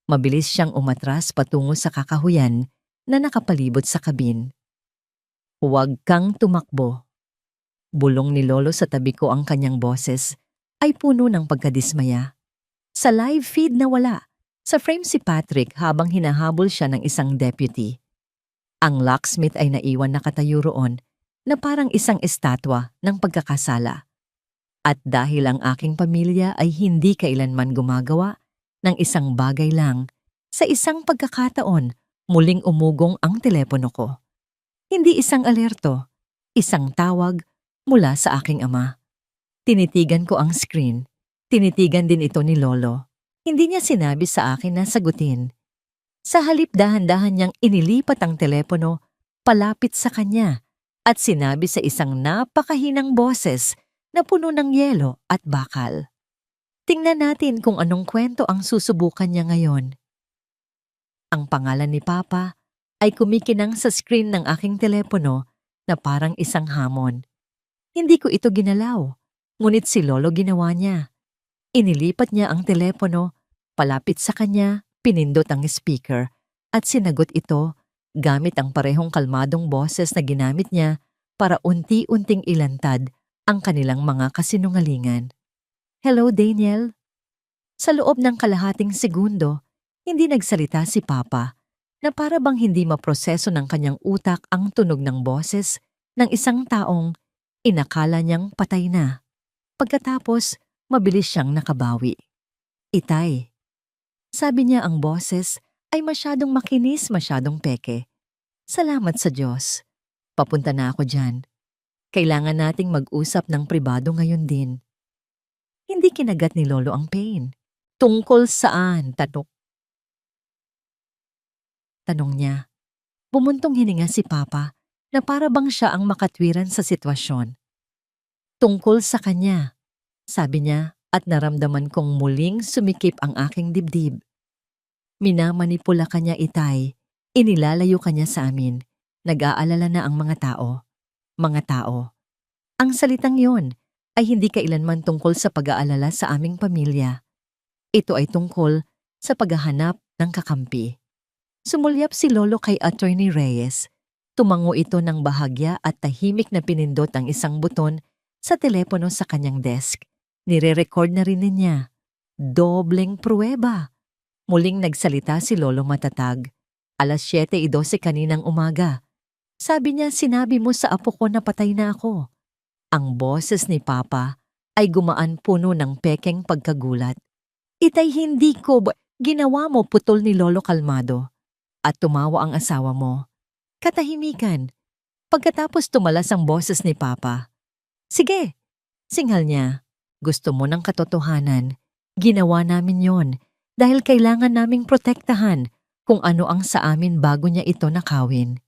Mabilis siyang umatras patungo sa kakahuyan na nakapalibot sa kabin. Huwag kang tumakbo. Bulong ni Lolo sa tabi ko, ang kanyang boses ay puno ng pagkadismaya. Sa live feed na wala, sa frame si Patrick habang hinahabol siya ng isang deputy. Ang locksmith ay naiwan nakatayo roon na parang isang estatwa ng pagkakasala. At dahil ang aking pamilya ay hindi kailanman gumagawa Nang isang bagay lang, sa isang pagkakataon, muling umugong ang telepono ko. Hindi isang alerto, isang tawag mula sa aking ama. Tinitigan ko ang screen. Tinitigan din ito ni Lolo. Hindi niya sinabi sa akin na sagutin. Sa halip dahan-dahan niyang inilipat ang telepono palapit sa kanya at sinabi sa isang napakahinang boses na puno ng yelo at bakal. Tingnan natin kung anong kwento ang susubukan niya ngayon. Ang pangalan ni Papa ay kumikinang sa screen ng aking telepono na parang isang hamon. Hindi ko ito ginalaw, ngunit si Lolo ginawa niya. Inilipat niya ang telepono, palapit sa kanya, pinindot ang speaker at sinagot ito gamit ang parehong kalmadong boses na ginamit niya para unti-unting ilantad ang kanilang mga kasinungalingan. Hello, Daniel. Sa loob ng kalahating segundo, hindi nagsalita si Papa na para bang hindi maproseso ng kanyang utak ang tunog ng boses ng isang taong inakala niyang patay na. Pagkatapos, mabilis siyang nakabawi. Itay. Sabi niya ang boses ay masyadong makinis, masyadong peke. Salamat sa Diyos. Papunta na ako dyan. Kailangan nating mag-usap ng pribado ngayon din. Hindi kinagat ni Lolo ang pain. Tungkol saan, tanong niya. Bumuntong hininga si Papa na para bang siya ang makatwiran sa sitwasyon. Tungkol sa kanya, sabi niya at naramdaman kong muling sumikip ang aking dibdib. Minamanipula kanya, Itay. Inilalayo kanya sa amin. Nag-aalala na ang mga tao. Mga tao. Ang salitang yon ay hindi kailanman tungkol sa pag-aalala sa aming pamilya. Ito ay tungkol sa paghahanap ng kakampi. Sumulyap si Lolo kay Attorney Reyes. Tumango ito ng bahagya at tahimik na pinindot ang isang buton sa telepono sa kanyang desk. Nire-record na rin niya. Dobleng pruweba. Muling nagsalita si Lolo matatag. 7:12 kaninang umaga. Sabi niya, sinabi mo sa apo ko na patay na ako. Ang boses ni Papa ay gumaan puno ng pekeng pagkagulat. Itay, hindi ko ginawa mo, putol ni Lolo kalmado. At tumawa ang asawa mo. Katahimikan. Pagkatapos tumalas ang boses ni Papa. Sige, singhal niya. Gusto mo ng katotohanan. Ginawa namin yon dahil kailangan naming protektahan kung ano ang sa amin bago niya ito nakawin.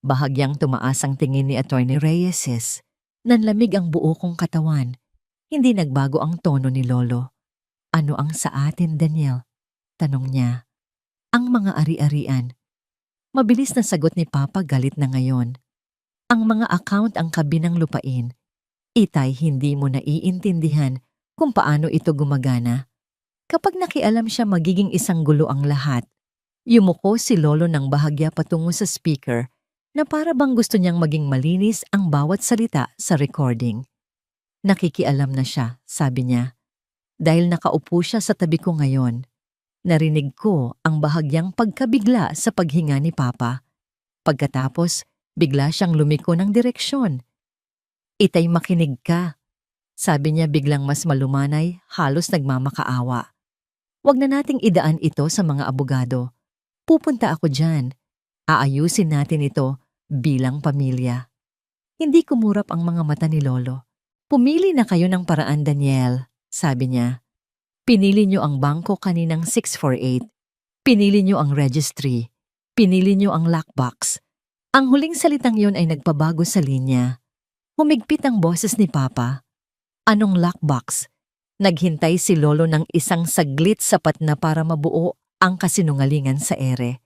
Bahagyang tumaas ang tingin ni Attorney Reyes. Nanlamig ang buo kong katawan. Hindi nagbago ang tono ni Lolo. Ano ang sa atin, Daniel? Tanong niya. Ang mga ari-arian. Mabilis na sagot ni Papa, galit na ngayon. Ang mga account ang kabinang lupain. Itay, hindi mo naiintindihan kung paano ito gumagana. Kapag nakialam siya, magiging isang gulo ang lahat. Yumuko si Lolo ng bahagya patungo sa speaker na para bang gusto niyang maging malinis ang bawat salita sa recording. Nakikialam na siya, sabi niya. Dahil nakaupo siya sa tabi ko ngayon, narinig ko ang bahagyang pagkabigla sa paghinga ni Papa. Pagkatapos, bigla siyang lumiko ng direksyon. Itay, makinig ka. Sabi niya biglang mas malumanay, halos nagmamakaawa. Huwag na nating idaan ito sa mga abogado. Pupunta ako dyan. Aayusin natin ito bilang pamilya. Hindi kumurap ang mga mata ni Lolo. Pumili na kayo ng paraan, Daniel, sabi niya. Pinili niyo ang bangko kaninang 648. Pinili niyo ang registry. Pinili niyo ang lockbox. Ang huling salitang yon ay nagpabago sa linya. Humigpit ang boses ni Papa. Anong lockbox? Naghintay si Lolo ng isang saglit sapat na para mabuo ang kasinungalingan sa ere.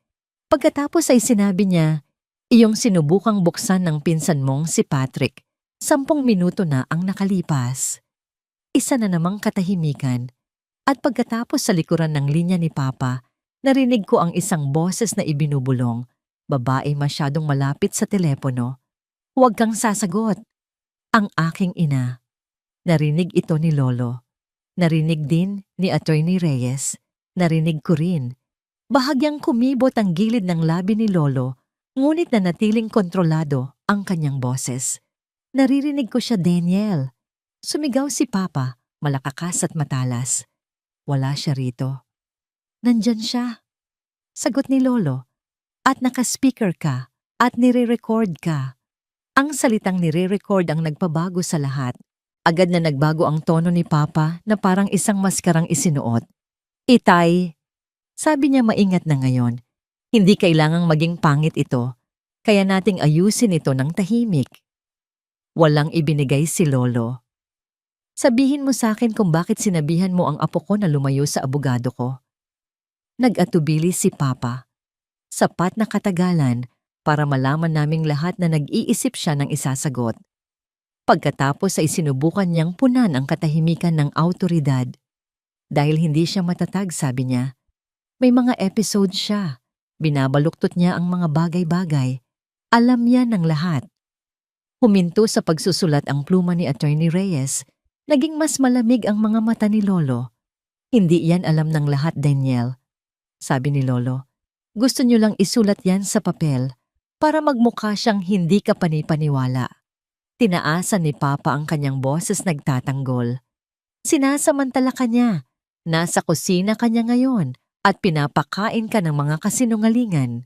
Pagkatapos ay sinabi niya, iyong sinubukang buksan ng pinsan mong si Patrick. 10 minuto na ang nakalipas. Isa na namang katahimikan. At pagkatapos sa likuran ng linya ni Papa, narinig ko ang isang boses na ibinubulong. Babae masyadong malapit sa telepono. Huwag kang sasagot. Ang aking ina. Narinig ito ni Lolo. Narinig din ni Attorney Reyes. Narinig ko rin. Bahagyang kumibot ang gilid ng labi ni Lolo, ngunit nanatiling kontrolado ang kanyang boses. Naririnig ko siya, Daniel. Sumigaw si Papa, malakakas at matalas. Wala siya rito. Nandyan siya. Sagot ni Lolo. At naka-speaker ka at nire-record ka. Ang salitang nire-record ang nagpabago sa lahat. Agad na nagbago ang tono ni Papa na parang isang maskarang isinuot. Itay, sabi niya maingat na ngayon. Hindi kailangang maging pangit ito. Kaya nating ayusin ito ng tahimik. Walang ibinigay si Lolo. Sabihin mo sa akin kung bakit sinabihan mo ang apo ko na lumayo sa abogado ko. Nag-atubili si Papa. Sapat na katagalan para malaman naming lahat na nag-iisip siya ng isasagot. Pagkatapos ay sinubukan niyang punan ang katahimikan ng awtoridad. Dahil hindi siya matatag, sabi niya. May mga episode siya. Binabaluktot niya ang mga bagay-bagay. Alam niya ng lahat. Huminto sa pagsusulat ang pluma ni Attorney Reyes. Naging mas malamig ang mga mata ni Lolo. Hindi yan alam ng lahat, Daniel. Sabi ni Lolo. Gusto niyo lang isulat yan sa papel para magmukha siyang hindi ka panipaniwala. Tinaasan ni Papa ang kanyang boses nagtatanggol. Sinasamantala ka niya. Nasa kusina ka niya ngayon at pinapakain ka ng mga kasinungalingan.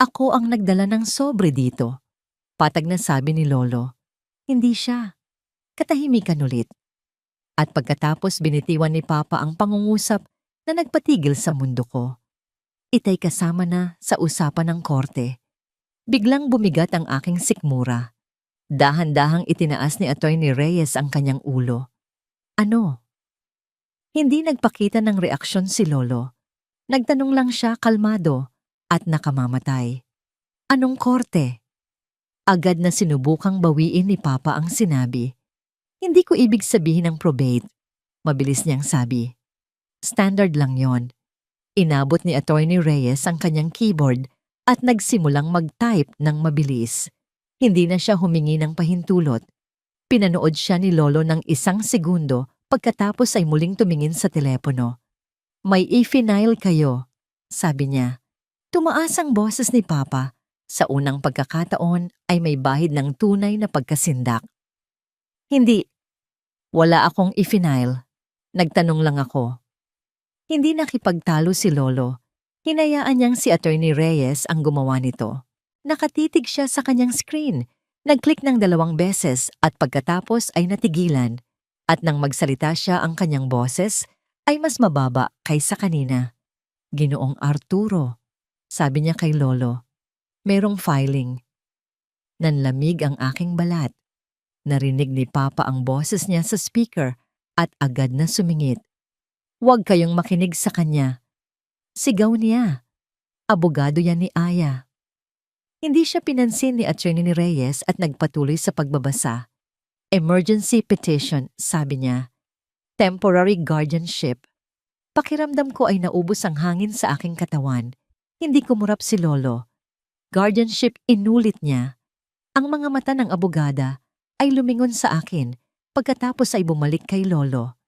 Ako ang nagdala ng sobre dito. Patag na sabi ni Lolo. Hindi siya. Katahimikan ulit. At pagkatapos binitiwan ni Papa ang pangungusap na nagpatigil sa mundo ko. Itay kasama na sa usapan ng korte. Biglang bumigat ang aking sikmura. Dahan-dahang itinaas ni Attorney Reyes ang kanyang ulo. Ano? Hindi nagpakita ng reaksyon si Lolo. Nagtanong lang siya kalmado at nakamamatay. Anong korte? Agad na sinubukang bawiin ni Papa ang sinabi. Hindi ko ibig sabihin ng probate. Mabilis niyang sabi. Standard lang yon. Inabot ni Attorney Reyes ang kanyang keyboard at nagsimulang mag-type ng mabilis. Hindi na siya humingi ng pahintulot. Pinanood siya ni Lolo ng 1 segundo pagkatapos ay muling tumingin sa telepono. May e-final kayo, sabi niya. Tumaas ang boses ni Papa. Sa unang pagkakataon ay may bahid ng tunay na pagkasindak. Hindi. Wala akong e-final. Nagtanong lang ako. Hindi nakipagtalo si Lolo. Hinayaan niyang si Attorney Reyes ang gumawa nito. Nakatitig siya sa kanyang screen. Nag-click ng 2 beses at pagkatapos ay natigilan. At nang magsalita siya ang kanyang boses ay mas mababa kaysa kanina. Ginoong Arturo, sabi niya kay Lolo. Merong filing. Nanlamig ang aking balat. Narinig ni Papa ang boses niya sa speaker at agad na sumingit. Huwag kayong makinig sa kanya. Sigaw niya. Abogado yan ni Aya. Hindi siya pinansin ni Attorney Reyes at nagpatuloy sa pagbabasa. Emergency petition, sabi niya. Temporary guardianship. Pakiramdam ko ay naubos ang hangin sa aking katawan. Hindi kumurap si Lolo. Guardianship inulit niya. Ang mga mata ng abogada ay lumingon sa akin pagkatapos ay bumalik kay Lolo.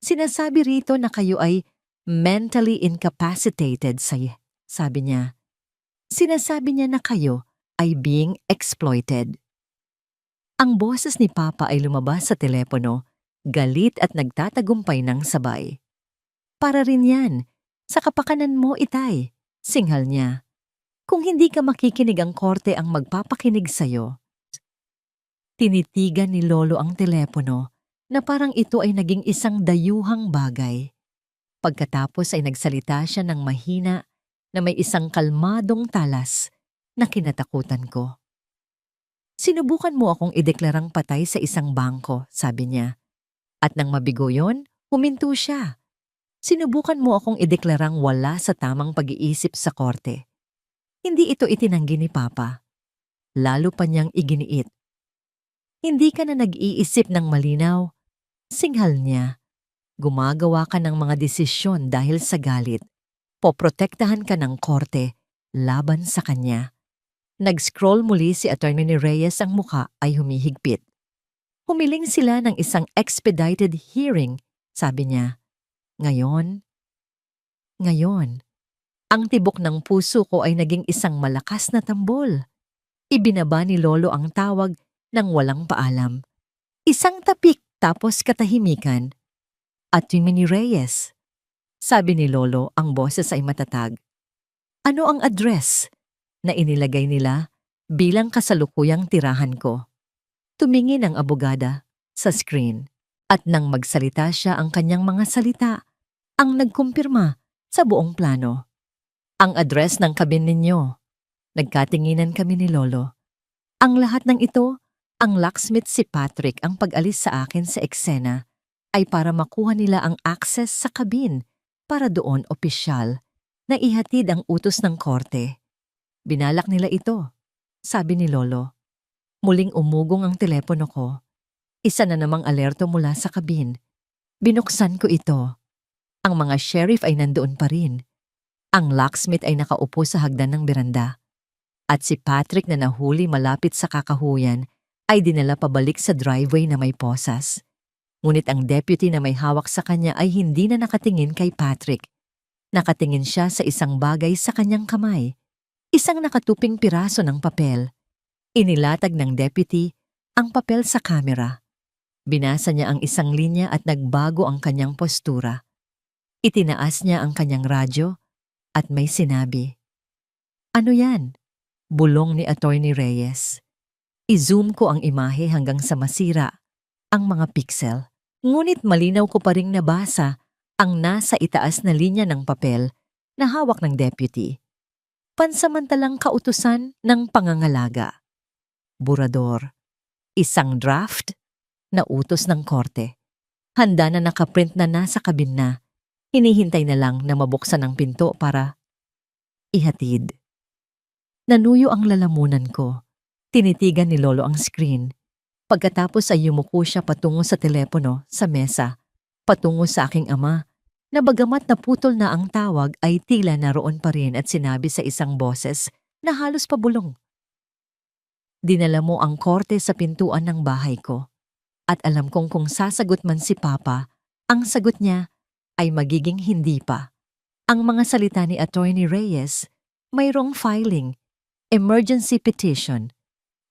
Sinasabi rito na kayo ay mentally incapacitated, sabi niya. Sinasabi niya na kayo ay being exploited. Ang boses ni Papa ay lumabas sa telepono, galit at nagtatagumpay ng sabay. Para rin yan, sa kapakanan mo, Itay, singhal niya. Kung hindi ka makikinig ang korte ang magpapakinig sa'yo. Tinitigan ni Lolo ang telepono na parang ito ay naging isang dayuhang bagay. Pagkatapos ay nagsalita siya ng mahina na may isang kalmadong talas na kinatakutan ko. Sinubukan mo akong ideklarang patay sa isang bangko, sabi niya. At nang mabigo yon, huminto siya. Sinubukan mo akong ideklarang wala sa tamang pag-iisip sa korte. Hindi ito itinanggi ni Papa. Lalo pa niyang iginiit. Hindi ka na nag-iisip ng malinaw. Singhal niya. Gumagawa ka ng mga desisyon dahil sa galit. Poprotektahan ka ng korte laban sa kanya. Nag-scroll muli si Attorney Reyes, ang muka ay humihigpit. Humiling sila ng isang expedited hearing, sabi niya. Ngayon, ang tibok ng puso ko ay naging isang malakas na tambol. Ibinaba ni Lolo ang tawag nang walang paalam. Isang tapik tapos katahimikan. Attorney Reyes, Sabi ni Lolo, ang boses ay matatag. Ano ang address na inilagay nila bilang kasalukuyang tirahan ko? Tumingin ang abogada sa screen at nang magsalita siya ang kanyang mga salita, ang nagkumpirma sa buong plano. Ang address ng kabin ninyo. Nagkatinginan kami ni Lolo. Ang lahat ng ito, ang locksmith si Patrick ang pag-alis sa akin sa eksena ay para makuha nila ang access sa kabin para doon opisyal na ihatid ang utos ng korte. Binalak nila ito, sabi ni Lolo. Muling umugong ang telepono ko. Isa na namang alerto mula sa kabin. Binuksan ko ito. Ang mga sheriff ay nandoon pa rin. Ang locksmith ay nakaupo sa hagdan ng beranda. At si Patrick na nahuli malapit sa kakahuyan ay dinala pabalik sa driveway na may posas. Ngunit ang deputy na may hawak sa kanya ay hindi na nakatingin kay Patrick. Nakatingin siya sa isang bagay sa kanyang kamay. Isang nakatuping piraso ng papel. Inilatag ng deputy ang papel sa kamera. Binasa niya ang isang linya at nagbago ang kanyang postura. Itinaas niya ang kanyang radyo at may sinabi. Ano yan? Bulong ni Attorney Reyes. I-zoom ko ang imahe hanggang sa masira ang mga pixel. Ngunit malinaw ko pa ring nabasa ang nasa itaas na linya ng papel na hawak ng deputy. Pansamantalang kautusan ng pangangalaga. Burador. Isang draft na utos ng korte. Handa na nakaprint na nasa kabin na. Hinihintay na lang na mabuksan ang pinto para ihatid. Nanuyo ang lalamunan ko. Tinitigan ni Lolo ang screen. Pagkatapos ay yumuko siya patungo sa telepono sa mesa, patungo sa aking ama, na bagamat naputol na ang tawag ay tila naroon pa rin at sinabi sa isang boses na halos pabulong. Dinala mo ang korte sa pintuan ng bahay ko. At alam kong kung sasagot man si Papa, ang sagot niya ay magiging hindi pa. Ang mga salita ni Attorney Reyes, mayroong filing, emergency petition,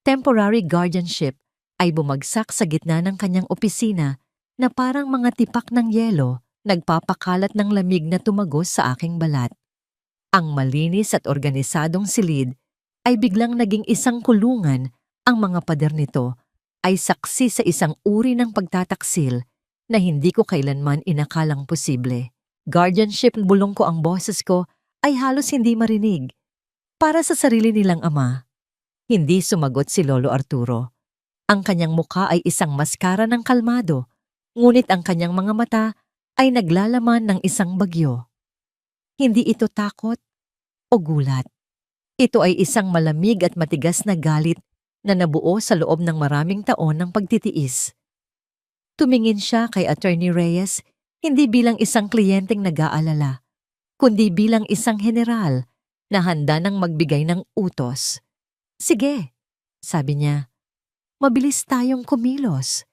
temporary guardianship ay bumagsak sa gitna ng kanyang opisina na parang mga tipak ng yelo nagpapakalat ng lamig na tumagos sa aking balat. Ang malinis at organisadong silid ay biglang naging isang kulungan. Ang mga pader nito ay saksi sa isang uri ng pagtataksil na hindi ko kailanman inakalang posible. Guardianship, bulong ko ang boses ko ay halos hindi marinig. Para sa sarili nilang ama, hindi sumagot si Lolo Arturo. Ang kanyang mukha ay isang maskara ng kalmado, ngunit ang kanyang mga mata ay naglalaman ng isang bagyo. Hindi ito takot o gulat. Ito ay isang malamig at matigas na galit na nabuo sa loob ng maraming taon ng pagtitiis. Tumingin siya kay Attorney Reyes hindi bilang isang kliyenteng nag-aalala, kundi bilang isang general na handa nang magbigay ng utos. Sige, sabi niya, mabilis tayong kumilos.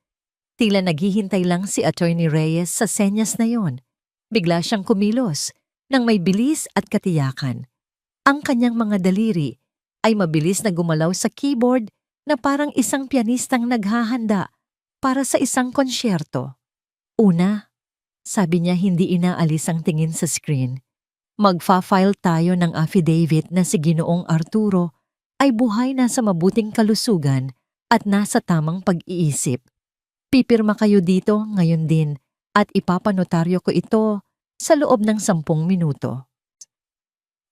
Tila naghihintay lang si Attorney Reyes sa senyas na yon. Bigla siyang kumilos nang may bilis at katiyakan. Ang kanyang mga daliri ay mabilis na gumalaw sa keyboard na parang isang pianistang naghahanda para sa isang konsyerto. Una, sabi niya hindi inaalis ang tingin sa screen. Magfa-file tayo ng affidavit na si Ginoong Arturo ay buhay na sa mabuting kalusugan at nasa tamang pag-iisip. Pipirma kayo dito ngayon din at ipapanotaryo ko ito sa loob ng 10 minuto.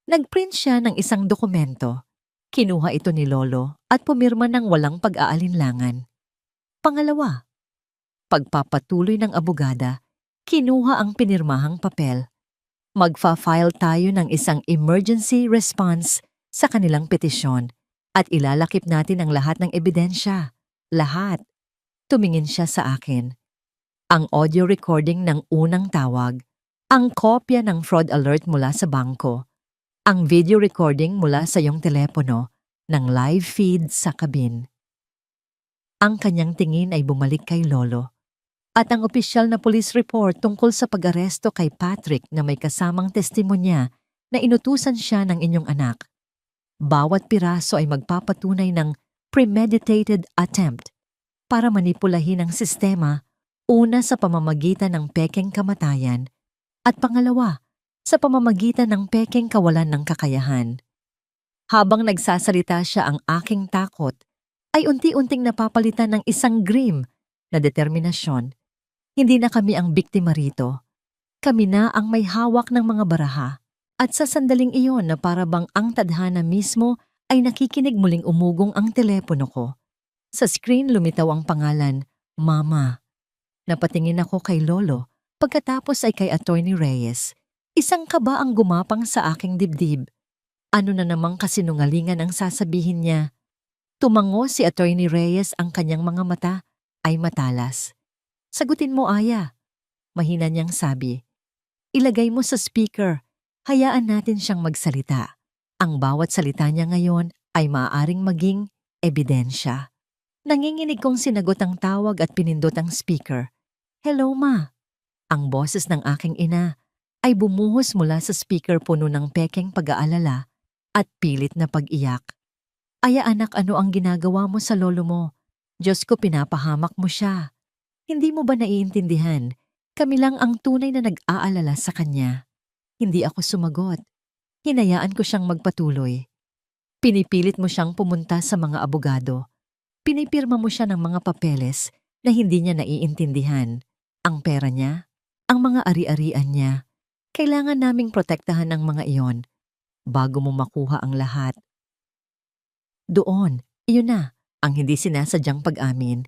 Nagprint siya ng isang dokumento. Kinuha ito ni Lolo at pumirma ng walang pag-aalinlangan. Pangalawa, pagpapatuloy ng abogada, kinuha ang pinirmahang papel. Magfa-file tayo ng isang emergency response sa kanilang petisyon at ilalakip natin ang lahat ng ebidensya. Lahat. Tumingin siya sa akin. Ang audio recording ng unang tawag, ang kopya ng fraud alert mula sa bangko, ang video recording mula sa iyong telepono ng live feed sa kabin. Ang kanyang tingin ay bumalik kay Lolo at ang opisyal na police report tungkol sa pag-aresto kay Patrick na may kasamang testimonya na inutusan siya ng inyong anak. Bawat piraso ay magpapatunay ng premeditated attempt para manipulahin ang sistema una sa pamamagitan ng pekeng kamatayan At pangalawa, sa pamamagitan ng pekeng kawalan ng kakayahan. Habang nagsasalita siya, ang aking takot ay unti-unting napapalitan ng isang grim na determinasyon. Hindi na kami ang biktima rito. Kami na ang may hawak ng mga baraha. At sa sandaling iyon na para bang ang tadhana mismo ay nakikinig, muling umugong ang telepono ko. Sa screen lumitaw ang pangalan, Mama. Napatingin ako kay Lolo, pagkatapos ay kay Attorney Reyes. Isang kaba ang gumapang sa aking dibdib. Ano na namang kasinungalingan ang sasabihin niya? Tumango si Attorney Reyes, ang kanyang mga mata ay matalas. Sagutin mo, Aya. Mahina niyang sabi. Ilagay mo sa speaker. Hayaan natin siyang magsalita. Ang bawat salita niya ngayon ay maaaring maging ebidensya. Nanginginig kong sinagot ang tawag at pinindot ang speaker. Hello, Ma. Ang boses ng aking ina ay bumuhos mula sa speaker, puno ng pekeng pag-aalala at pilit na pag-iyak. Aya anak, ano ang ginagawa mo sa lolo mo? Diyos ko, pinapahamak mo siya. Hindi mo ba naiintindihan? Kami lang ang tunay na nag-aalala sa kanya. Hindi ako sumagot. Hinayaan ko siyang magpatuloy. Pinipilit mo siyang pumunta sa mga abogado. Pinipirma mo siya ng mga papeles na hindi niya naiintindihan. Ang pera niya, ang mga ari-arian niya. Kailangan naming protektahan ang mga iyon bago mo makuha ang lahat. Doon, iyon na, ang hindi sinasadyang pag-amin.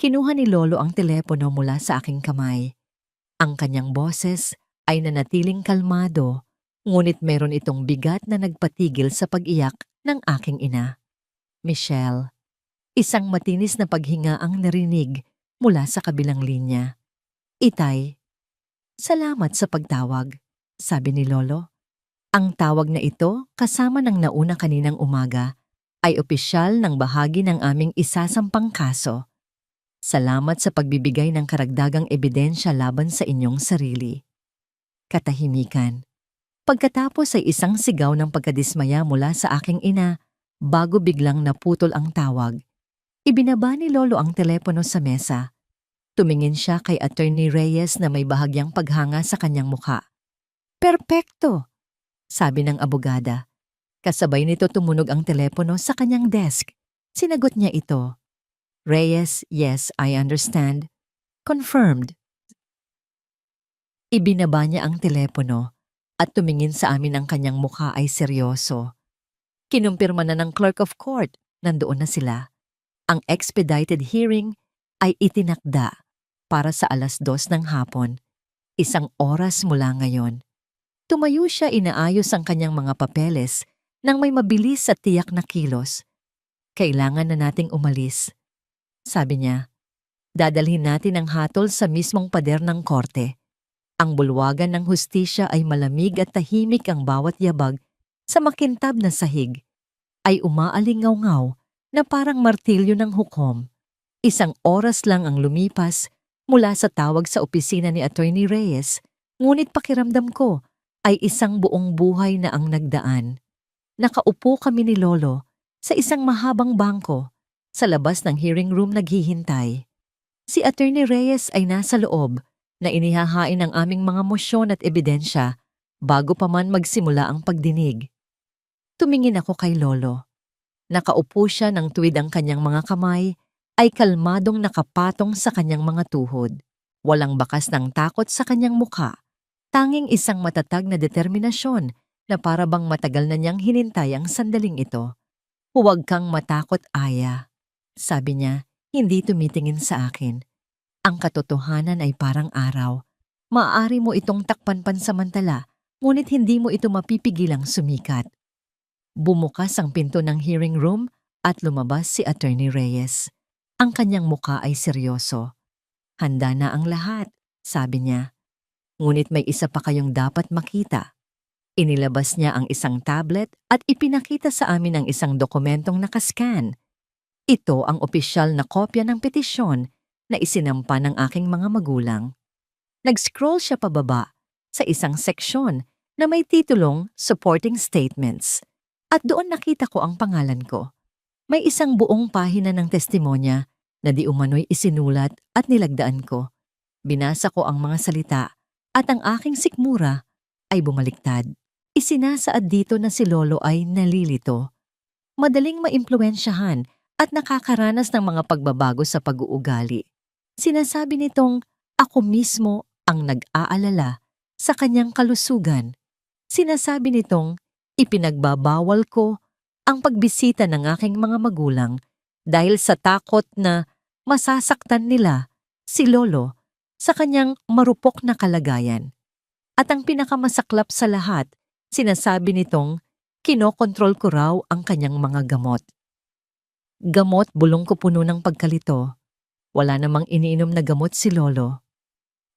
Kinuha ni Lolo ang telepono mula sa aking kamay. Ang kanyang boses ay nanatiling kalmado, ngunit meron itong bigat na nagpatigil sa pag-iyak ng aking ina. Michelle, isang matinis na paghinga ang narinig mula sa kabilang linya. Itay, salamat sa pagtawag, sabi ni Lolo. Ang tawag na ito, kasama ng nauna kaninang umaga, ay opisyal ng bahagi ng aming isasampang kaso. Salamat sa pagbibigay ng karagdagang ebidensya laban sa inyong sarili. Katahimikan. Pagkatapos ay isang sigaw ng pagkadismaya mula sa aking ina bago biglang naputol ang tawag. Ibinaba ni Lolo ang telepono sa mesa. Tumingin siya kay Attorney Reyes na may bahagyang paghanga sa kanyang mukha. Perpekto, sabi ng abogada. Kasabay nito tumunog ang telepono sa kanyang desk. Sinagot niya ito. Reyes, yes, I understand. Confirmed. Ibinaba niya ang telepono at tumingin sa amin, ang kanyang mukha ay seryoso. Kinumpirma na ng clerk of court, nandoon na sila. Ang expedited hearing ay itinakda para sa 2:00 ng hapon, 1 oras mula ngayon. Tumayo siya, inaayos ang kanyang mga papeles nang may mabilis at tiyak na kilos. Kailangan na nating umalis. Sabi niya, dadalhin natin ang hatol sa mismong pader ng korte. Ang bulwagan ng hustisya ay malamig at tahimik, ang bawat yabag sa makintab na sahig ay umaalingaw-ngaw na parang martilyo ng hukom. 1 oras lang ang lumipas mula sa tawag sa opisina ni Attorney Reyes, ngunit pakiramdam ko ay 1 buong buhay na ang nagdaan. Nakaupo kami ni Lolo sa isang mahabang bangko sa labas ng hearing room naghihintay. Si Attorney Reyes ay nasa loob na inihahain ang aming mga mosyon at ebidensya bago pa man magsimula ang pagdinig. Tumingin ako kay Lolo. Nakaupo siya, ng tuwid ang kanyang mga kamay ay kalmadong nakapatong sa kanyang mga tuhod. Walang bakas ng takot sa kanyang mukha. Tanging isang matatag na determinasyon na para bang matagal na niyang hinintay ang sandaling ito. Huwag kang matakot, Aya. Sabi niya, hindi tumitingin sa akin. Ang katotohanan ay parang araw. Maaari mo itong takpan pansamantala, ngunit hindi mo ito mapipigilang sumikat. Bumukas ang pinto ng hearing room at lumabas si Attorney Reyes. Ang kanyang muka ay seryoso. Handa na ang lahat, sabi niya. Ngunit may isa pa kayong dapat makita. Inilabas niya ang isang tablet at ipinakita sa amin ang isang dokumentong nakascan. Ito ang opisyal na kopya ng petisyon na isinampa ng aking mga magulang. Nag-scroll siya pababa sa isang seksyon na may titulong Supporting Statements. At doon nakita ko ang pangalan ko. May isang buong pahina ng testimonya na di umano'y isinulat at nilagdaan ko. Binasa ko ang mga salita At ang aking sikmura ay bumaliktad. Isinasaad dito na si Lolo ay nalilito, madaling maimpluwensyahan at nakakaranas ng mga pagbabago sa pag-uugali. Sinasabi nitong ako mismo ang nag-aalala sa kanyang kalusugan. Sinasabi nitong ipinagbabawal ko ang pagbisita ng aking mga magulang dahil sa takot na masasaktan nila si Lolo sa kanyang marupok na kalagayan. At ang pinakamasaklap sa lahat, sinasabi nitong kinokontrol ko raw ang kanyang mga gamot. Gamot bulong ko puno ng pagkalito. Wala namang iniinom na gamot si Lolo.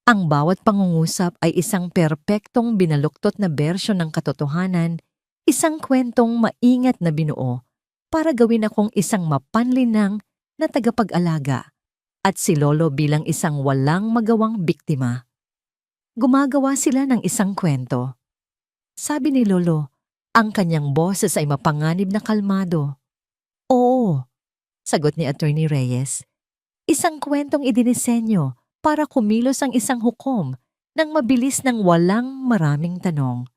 Ang bawat pangungusap ay isang perpektong binaluktot na bersyon ng katotohanan, isang kwentong maingat na binuo para gawin akong isang mapanlinang na tagapag-alaga at si Lolo bilang isang walang magawang biktima. Gumagawa sila ng isang kwento. Sabi ni Lolo, ang kanyang boses ay mapanganib na kalmado. Oo, sagot ni Attorney Reyes. Isang kwentong idinisenyo para kumilos ang isang hukom nang mabilis ng walang maraming tanong.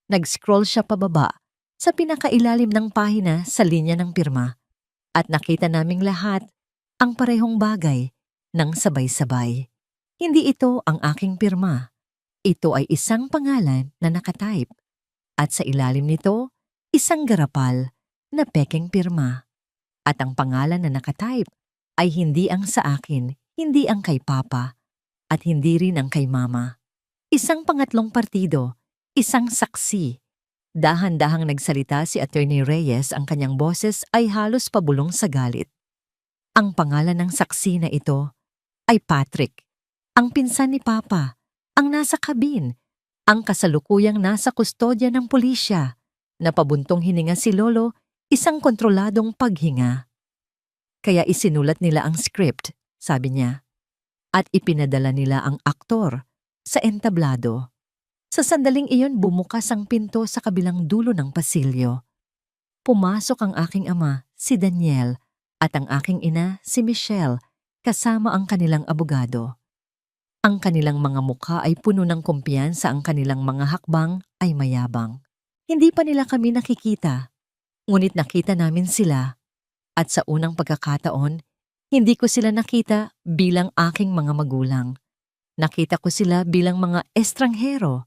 Nag-scroll siya pababa sa pinakailalim ng pahina sa linya ng pirma at nakita naming lahat ang parehong bagay ng sabay-sabay. Hindi ito ang aking pirma. Ito ay isang pangalan na nakatype at sa ilalim nito, isang garapal na pekeng pirma. At ang pangalan na nakatype ay hindi ang sa akin, hindi ang kay Papa, at hindi rin ang kay Mama. Isang pangatlong partido, isang saksi. Dahan-dahang nagsalita si Attorney Reyes, ang kanyang boses ay halos pabulong sa galit. Ang pangalan ng saksi na ito ay Patrick, ang pinsan ni Papa, ang nasa kabin, ang kasalukuyang nasa kustodya ng pulisya, na pabuntong hininga si Lolo, isang kontroladong paghinga. Kaya isinulat nila ang script, sabi niya, at ipinadala nila ang aktor sa entablado. Sa sandaling iyon bumukas ang pinto sa kabilang dulo ng pasilyo. Pumasok ang aking ama, si Daniel, at ang aking ina, si Michelle, kasama ang kanilang abogado. Ang kanilang mga mukha ay puno ng kumpiyansa, ang kanilang mga hakbang ay mayabang. Hindi pa nila kami nakikita, ngunit nakita namin sila. At sa unang pagkakataon, hindi ko sila nakita bilang aking mga magulang. Nakita ko sila bilang mga estrangherong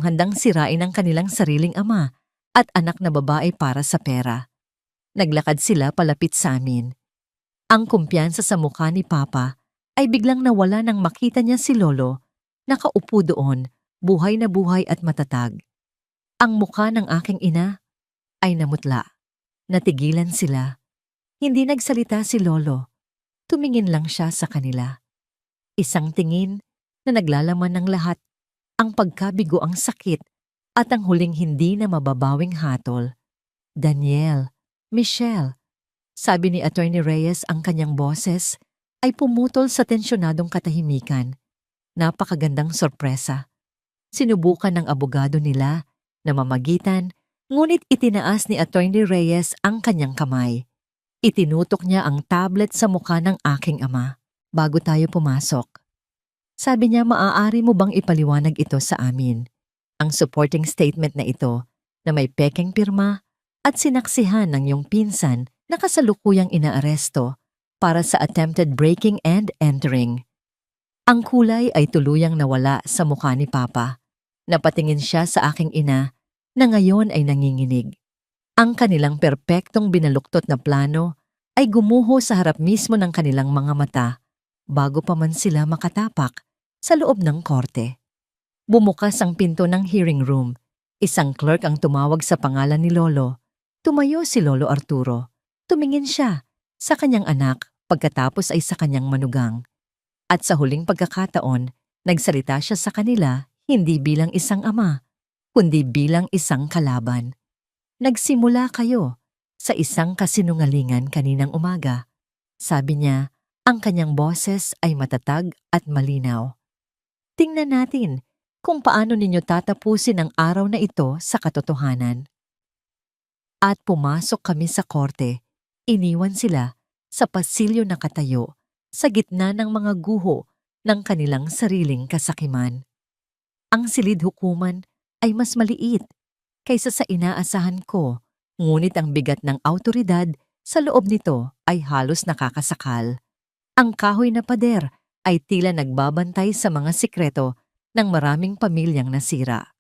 handang sirain ang kanilang sariling ama at anak na babae para sa pera. Naglakad sila palapit sa amin. Ang kumpiyansa sa mukha ni Papa ay biglang nawala nang makita niya si Lolo, nakaupo doon, buhay na buhay at matatag. Ang mukha ng aking ina ay namutla. Natigilan sila. Hindi nagsalita si Lolo. Tumingin lang siya sa kanila. Isang tingin na naglalaman ng lahat, ang pagkabigo, ang sakit, at ang huling hindi na mababawing hatol. Daniel, Michelle, sabi ni Attorney Reyes, ang kanyang boses ay pumutol sa tensyonadong katahimikan. Napakagandang sorpresa. Sinubukan ng abogado nila na mamagitan, ngunit itinaas ni Attorney Reyes ang kanyang kamay. Itinutok niya ang tablet sa mukha ng aking ama bago tayo pumasok. Sabi niya, maaari mo bang ipaliwanag ito sa amin? Ang supporting statement na ito na may pekeng pirma at sinaksihan ng iyong pinsan na kasalukuyang inaaresto para sa attempted breaking and entering. Ang kulay ay tuluyang nawala sa mukha ni Papa. Napatingin siya sa aking ina na ngayon ay nanginginig. Ang kanilang perpektong binaluktot na plano ay gumuho sa harap mismo ng kanilang mga mata bago pa man sila makatapak sa loob ng korte. Bumukas ang pinto ng hearing room. Isang clerk ang tumawag sa pangalan ni Lolo. Tumayo si Lolo Arturo. Tumingin siya sa kanyang anak, pagkatapos ay sa kanyang manugang. At sa huling pagkakataon, nagsalita siya sa kanila hindi bilang isang ama, kundi bilang isang kalaban. Nagsimula kayo sa isang kasinungalingan kaninang umaga. Sabi niya, ang kanyang boses ay matatag at malinaw. Tingnan natin kung paano ninyo tatapusin ang araw na ito sa katotohanan. At pumasok kami sa korte. Iniwan sila sa pasilyo na katayo sa gitna ng mga guho ng kanilang sariling kasakiman. Ang silid hukuman ay mas maliit kaysa sa inaasahan ko, ngunit ang bigat ng awtoridad sa loob nito ay halos nakakasakal. Ang kahoy na pader ay tila nagbabantay sa mga sikreto ng maraming pamilyang nasira.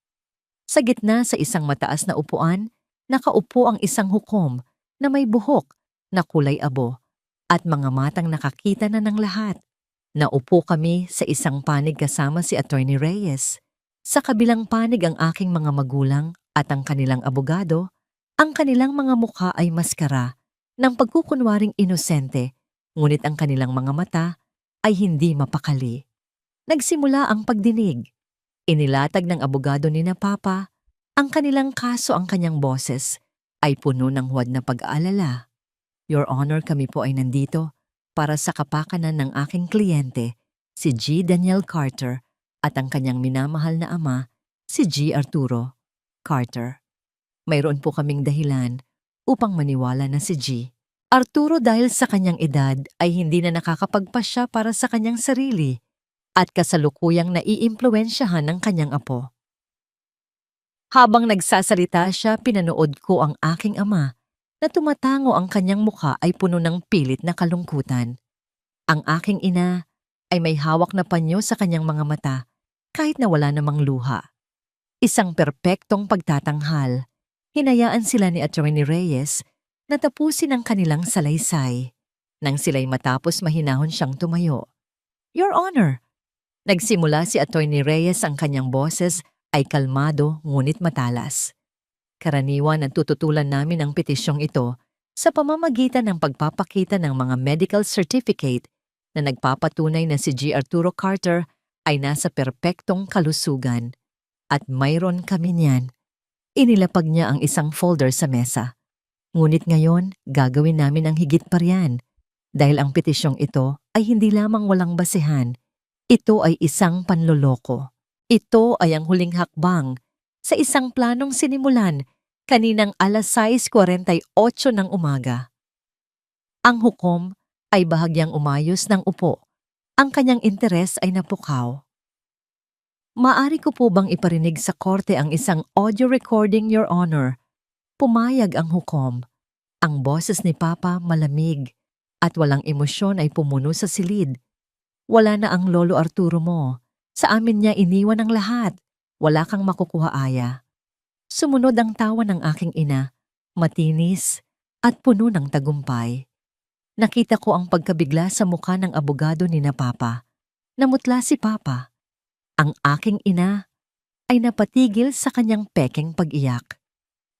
Sa gitna sa isang mataas na upuan, nakaupo ang isang hukom na may buhok na kulay abo at mga matang nakakita na ng lahat. Naupo kami sa isang panig kasama si Attorney Reyes. Sa kabilang panig ang aking mga magulang at ang kanilang abogado. Ang kanilang mga mukha ay maskara ng pagkukunwaring inosente, ngunit ang kanilang mga mata ay hindi mapakali. Nagsimula ang pagdinig. Inilatag ng abogado ni na Papa ang kanilang kaso. Ang kanyang boses ay puno ng huwad na pag-aalala. Your Honor, kami po ay nandito para sa kapakanan ng aking kliyente, si G. Daniel Carter, at ang kanyang minamahal na ama, si G. Arturo Carter. Mayroon po kaming dahilan upang maniwala na si G. Arturo dahil sa kanyang edad ay hindi na nakakapagpasya para sa kanyang sarili at kasalukuyang naiimpluwensyahan ng kanyang apo. Habang nagsasalita siya, pinanood ko ang aking ama na tumatango. Ang kanyang mukha ay puno ng pilit na kalungkutan. Ang aking ina ay may hawak na panyo sa kanyang mga mata kahit na wala namang luha. Isang perpektong pagtatanghal. Hinayaan sila ni Attorney Reyes na tapusin ang kanilang salaysay. Nang sila'y matapos, mahinahon siyang tumayo. Your Honor! Nagsimula si Attorney Reyes. Ang kanyang boses ay kalmado ngunit matalas. Karaniwan natututulan namin ang petisyong ito sa pamamagitan ng pagpapakita ng mga medical certificate na nagpapatunay na si G. Arturo Carter ay nasa perpektong kalusugan. At mayroon kami niyan. Inilapag niya ang isang folder sa mesa. Ngunit ngayon, gagawin namin ang higit pa riyan. Dahil ang petisyong ito ay hindi lamang walang basehan. Ito ay isang panloloko. Ito ay ang huling hakbang sa isang planong sinimulan kaninang alas 6:48 ng umaga. Ang hukom ay bahagyang umayos ng upo. Ang kanyang interes ay napukaw. Maari ko po bang iparinig sa korte ang isang audio recording, Your Honor? Pumayag ang hukom. Ang boses ni Papa malamig at walang emosyon ay pumuno sa silid. Wala na ang Lolo Arturo mo. Sa amin niya iniwan ang lahat. Wala kang makukuha, Aya. Sumunod ang tawa ng aking ina, matinis at puno ng tagumpay. Nakita ko ang pagkabigla sa mukha ng abogado ni na Papa. Namutla si Papa. Ang aking ina ay napatigil sa kanyang pekeng pag-iyak.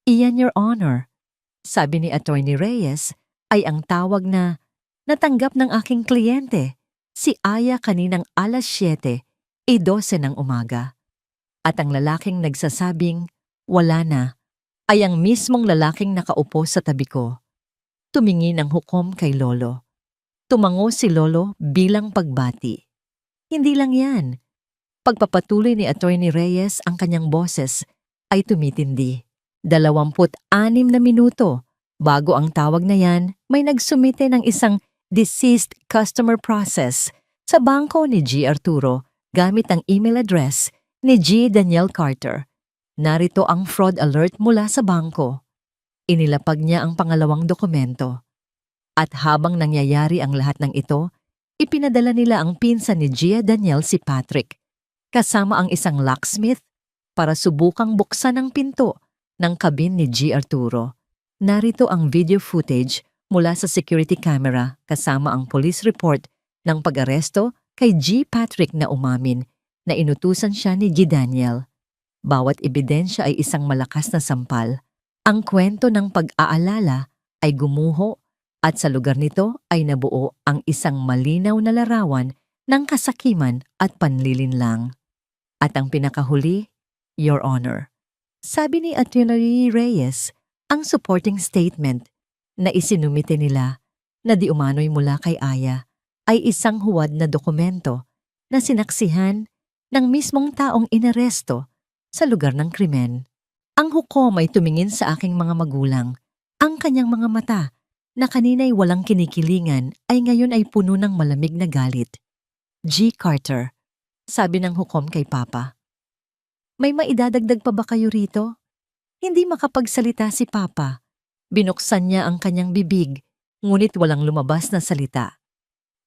Iyan, Your Honor, sabi ni Attorney Reyes, ay ang tawag na natanggap ng aking kliyente, si Aya kaninang alas 7:12 ng umaga. At ang lalaking nagsasabing, wala na, ay ang mismong lalaking nakaupo sa tabi ko. Tumingin ang hukom kay Lolo. Tumango si Lolo bilang pagbati. Hindi lang yan. Pagpapatuloy ni Attorney Reyes, ang kanyang boses ay tumitindi. 26 na minuto bago ang tawag na yan, may nagsumite ng isang deceased customer process sa bangko ni G. Arturo gamit ang email address ni G. Daniel Carter. Narito ang fraud alert mula sa bangko. Inilapag niya ang pangalawang dokumento. At habang nangyayari ang lahat ng ito, ipinadala nila ang pinsan ni Gia Daniel, si Patrick, kasama ang isang locksmith para subukang buksan ang pinto ng kabin ni G. Arturo. Narito ang video footage mula sa security camera kasama ang police report ng pag-aresto kay G. Patrick na umamin na inutusan siya ni G. Daniel. Bawat ebidensya ay isang malakas na sampal. Ang kwento ng pag-aalala ay gumuho at sa lugar nito ay nabuo ang isang malinaw na larawan ng kasakiman at panlilinlang. At ang pinakahuli, Your Honor, sabi ni Attorney Reyes, ang supporting statement na isinumite nila na di umano'y mula kay Aya ay isang huwad na dokumento na sinaksihan ng mismong taong inaresto sa lugar ng krimen. Ang hukom ay tumingin sa aking mga magulang. Ang kanyang mga mata na kanina'y walang kinikilingan ay ngayon ay puno ng malamig na galit. G. Carter, sabi ng hukom kay Papa. May maidadagdag pa ba kayo rito? Hindi makapagsalita si Papa. Binuksan niya ang kanyang bibig, ngunit walang lumabas na salita.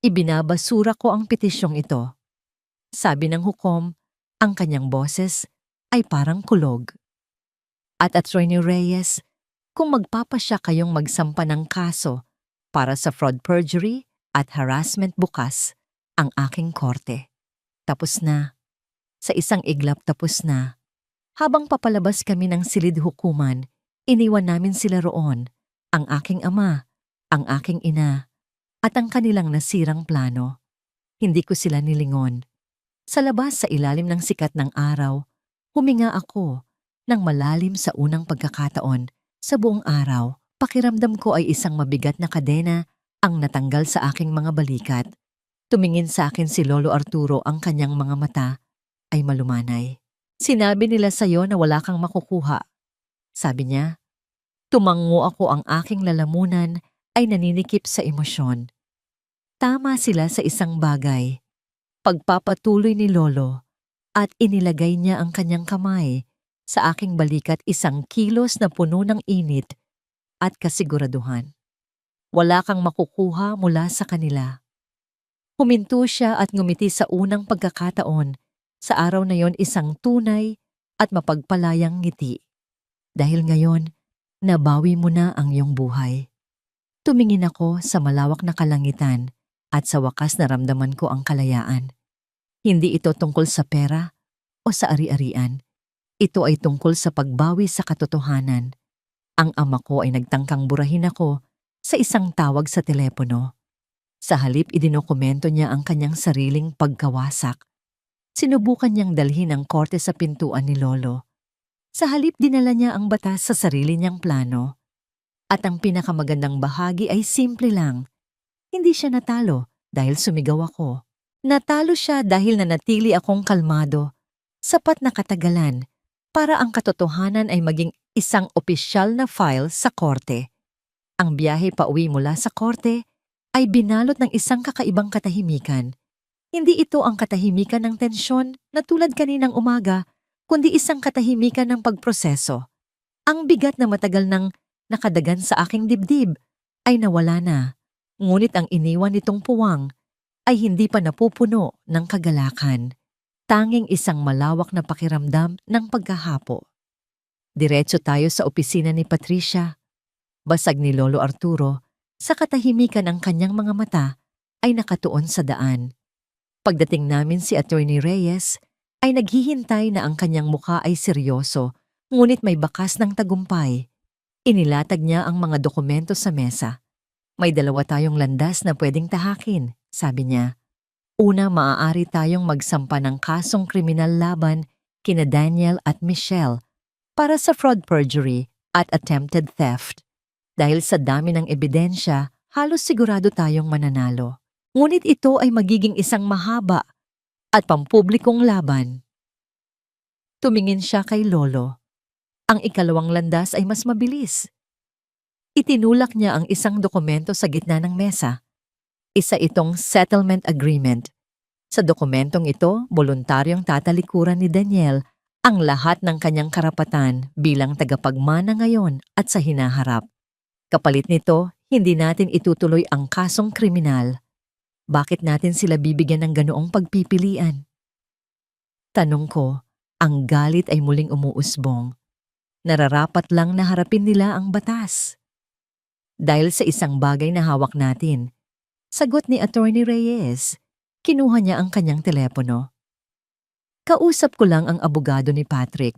Ibinabasura ko ang petisyong ito. Sabi ng hukom, ang kanyang boses ay parang kulog. At Attorney Reyes, kung magpapasya kayong magsampa ng kaso para sa fraud, perjury at harassment, bukas ang aking korte. Tapos na. Sa isang iglap tapos na. Habang papalabas kami ng silid hukuman, iniwan namin sila roon, ang aking ama, ang aking ina, at ang kanilang nasirang plano. Hindi ko sila nilingon. Sa labas sa ilalim ng sikat ng araw, huminga ako ng malalim sa unang pagkakataon. Sa buong araw, pakiramdam ko ay isang mabigat na kadena ang natanggal sa aking mga balikat. Tumingin sa akin si Lolo Arturo, ang kanyang mga mata ay malumanay. Sinabi nila sa'yo na wala kang makukuha. Sabi niya. Tumango ako, ang aking lalamunan ay naninikip sa emosyon. Tama sila sa isang bagay. Pagpapatuloy ni Lolo at inilagay niya ang kanyang kamay sa aking balikat, isang kilos na puno ng init at kasiguraduhan. Wala kang makukuha mula sa kanila. Huminto siya at ngumiti sa unang pagkakataon. Sa araw na yon, isang tunay at mapagpalayang ngiti. Dahil ngayon, nabawi mo na ang iyong buhay. Tumingin ako sa malawak na kalangitan at sa wakas naramdaman ko ang kalayaan. Hindi ito tungkol sa pera o sa ari-arian. Ito ay tungkol sa pagbawi sa katotohanan. Ang ama ko ay nagtangkang burahin ako sa isang tawag sa telepono. Sa halip, idinokumento niya ang kanyang sariling pagkawasak. Sinubukan niyang dalhin ang korte sa pintuan ni Lolo. Sa halip, dinala niya ang batas sa sarili niyang plano. At ang pinakamagandang bahagi ay simple lang. Hindi siya natalo dahil sumigaw ako. Natalo siya dahil nanatili akong kalmado, sapat na katagalan, para ang katotohanan ay maging isang opisyal na file sa korte. Ang biyahe pauwi mula sa korte ay binalot ng isang kakaibang katahimikan. Hindi ito ang katahimikan ng tensyon na tulad kaninang umaga, kundi isang katahimikan ng pagproseso. Ang bigat na matagal nang nakadagan sa aking dibdib ay nawala na, ngunit ang iniwan nitong puwang ay hindi pa napupuno ng kagalakan. Tanging isang malawak na pakiramdam ng pagkahapo. Diretso tayo sa opisina ni Patricia. Basag ni Lolo Arturo, sa katahimikan ang kanyang mga mata ay nakatuon sa daan. Pagdating namin, si Attorney Reyes ay naghihintay na ang kanyang mukha ay seryoso, ngunit may bakas ng tagumpay. Inilatag niya ang mga dokumento sa mesa. May dalawa tayong landas na pwedeng tahakin, sabi niya. Una, maaari tayong magsampa ng kasong kriminal laban kina Daniel at Michelle para sa fraud, perjury at attempted theft. Dahil sa dami ng ebidensya, halos sigurado tayong mananalo. Ngunit ito ay magiging isang mahaba at pampublikong laban. Tumingin siya kay Lolo. Ang ikalawang landas ay mas mabilis. Itinulak niya ang isang dokumento sa gitna ng mesa. Isa itong settlement agreement. Sa dokumentong ito, voluntaryong tatalikuran ni Daniel ang lahat ng kanyang karapatan bilang tagapagmana ngayon at sa hinaharap. Kapalit nito, hindi natin itutuloy ang kasong kriminal. Bakit natin sila bibigyan ng ganoong pagpipilian? Tanong ko, ang galit ay muling umuusbong. Nararapat lang na harapin nila ang batas. Dahil sa isang bagay na hawak natin, sagot ni Attorney Reyes, kinuha niya ang kanyang telepono. Kausap ko lang ang abogado ni Patrick,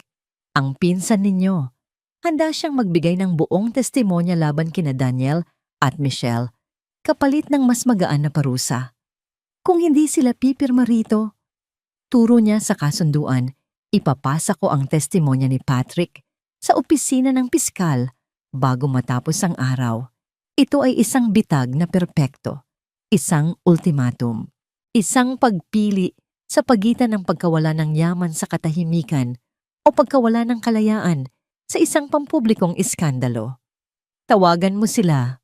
ang pinsan ninyo. Handa siyang magbigay ng buong testimonya laban kina Daniel at Michelle, kapalit ng mas magaan na parusa. Kung hindi sila pipirma rito, turo niya sa kasunduan, ipapasa ko ang testimonya ni Patrick sa opisina ng piskal bago matapos ang araw. Ito ay isang bitag na perpekto, isang ultimatum, isang pagpili sa pagitan ng pagkawala ng yaman sa katahimikan o pagkawala ng kalayaan sa isang pampublikong iskandalo. Tawagan mo sila.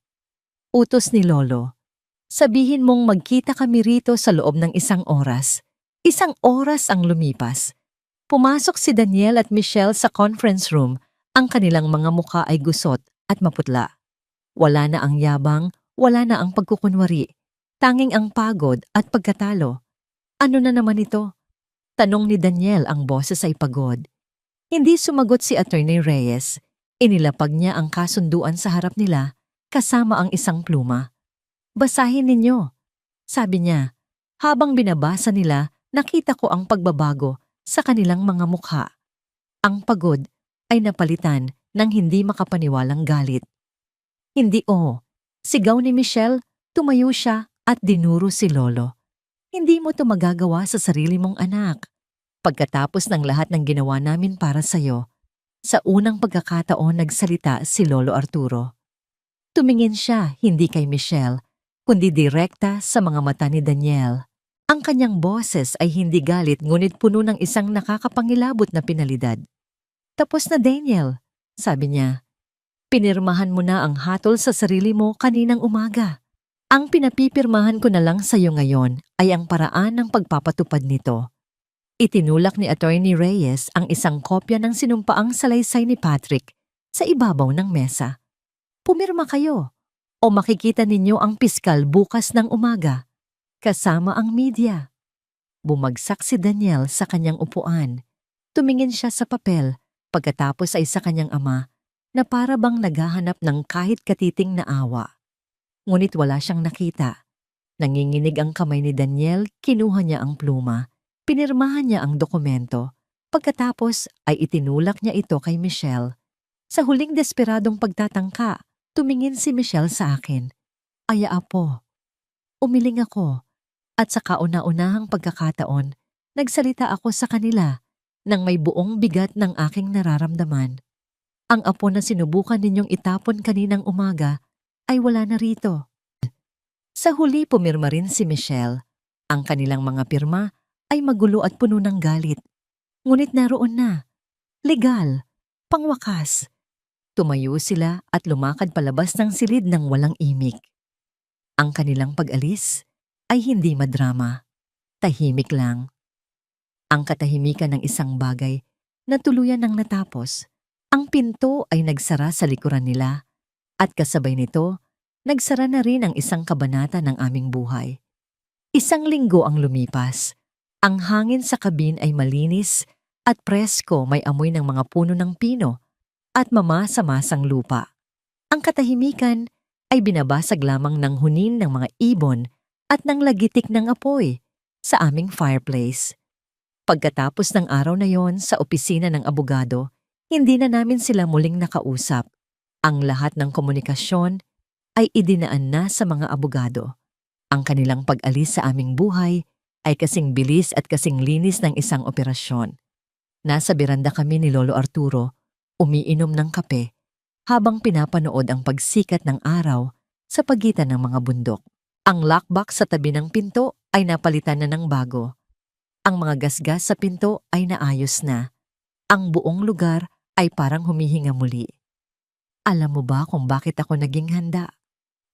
Utos ni Lolo. Sabihin mong magkita kami rito sa loob ng 1 oras. 1 oras ang lumipas. Pumasok si Daniel at Michelle sa conference room. Ang kanilang mga mukha ay gusot at maputla. Wala na ang yabang, wala na ang pagkukunwari. Tanging ang pagod at pagkatalo. Ano na naman ito? Tanong ni Daniel, ang boses ay pagod. Hindi sumagot si Attorney Reyes. Inilapag niya ang kasunduan sa harap nila kasama ang isang pluma. Basahin ninyo, sabi niya. Habang binabasa nila, nakita ko ang pagbabago sa kanilang mga mukha. Ang pagod ay napalitan ng hindi makapaniwalang galit. Hindi sigaw ni Michelle, tumayo siya at dinuro si Lolo. Hindi mo to magagawa sa sarili mong anak. Pagkatapos ng lahat ng ginawa namin para sa'yo, sa unang pagkakataon nagsalita si Lolo Arturo. Tumingin siya hindi kay Michelle, kundi direkta sa mga mata ni Daniel. Ang kanyang boses ay hindi galit ngunit puno ng isang nakakapangilabot na pinalidad. Tapos na, Daniel, sabi niya. Pinirmahan mo na ang hatol sa sarili mo kaninang umaga. Ang pinapipirmahan ko na lang sa iyo ngayon ay ang paraan ng pagpapatupad nito. Itinulak ni Attorney Reyes ang isang kopya ng sinumpaang salaysay ni Patrick sa ibabaw ng mesa. Pumirma kayo o makikita ninyo ang piskal bukas ng umaga, kasama ang media. Bumagsak si Daniel sa kanyang upuan. Tumingin siya sa papel, pagkatapos ay sa kanyang ama na para bang naghahanap ng kahit katiting na awa. Ngunit wala siyang nakita. Nanginginig ang kamay ni Daniel, kinuha niya ang pluma, pinirmahan niya ang dokumento, pagkatapos ay itinulak niya ito kay Michelle. Sa huling desperadong pagtatangka, tumingin si Michelle sa akin. Aya apo. Umiling ako at sa kauna-unahang pagkakataon, nagsalita ako sa kanila nang may buong bigat ng aking nararamdaman. Ang apo na sinubukan ninyong itapon kaninang umaga ay wala na rito. Sa huli pumirma rin si Michelle. Ang kanilang mga pirma ay magulo at puno ng galit. Ngunit naroon na. Legal. Pangwakas. Tumayo sila at lumakad palabas ng silid ng walang imik. Ang kanilang pag-alis ay hindi madrama. Tahimik lang. Ang katahimikan ng isang bagay na tuluyan ng natapos. Ang pinto ay nagsara sa likuran nila at kasabay nito, nagsara na rin ang isang kabanata ng aming buhay. 1 linggo ang lumipas. Ang hangin sa kabin ay malinis at presko, may amoy ng mga puno ng pino at mamasa-masang lupa. Ang katahimikan ay binabasag lamang ng hunin ng mga ibon at ng lagitik ng apoy sa aming fireplace. Pagkatapos ng araw na yon sa opisina ng abogado, hindi na namin sila muling nakausap. Ang lahat ng komunikasyon ay idinaan na sa mga abogado. Ang kanilang pag-alis sa aming buhay ay kasing bilis at kasing linis ng isang operasyon. Nasa beranda kami ni Lolo Arturo, umiinom ng kape, habang pinapanood ang pagsikat ng araw sa pagitan ng mga bundok. Ang lockbox sa tabi ng pinto ay napalitan na ng bago. Ang mga gasgas sa pinto ay naayos na. Ang buong lugar ay parang humihinga muli. Alam mo ba kung bakit ako naging handa?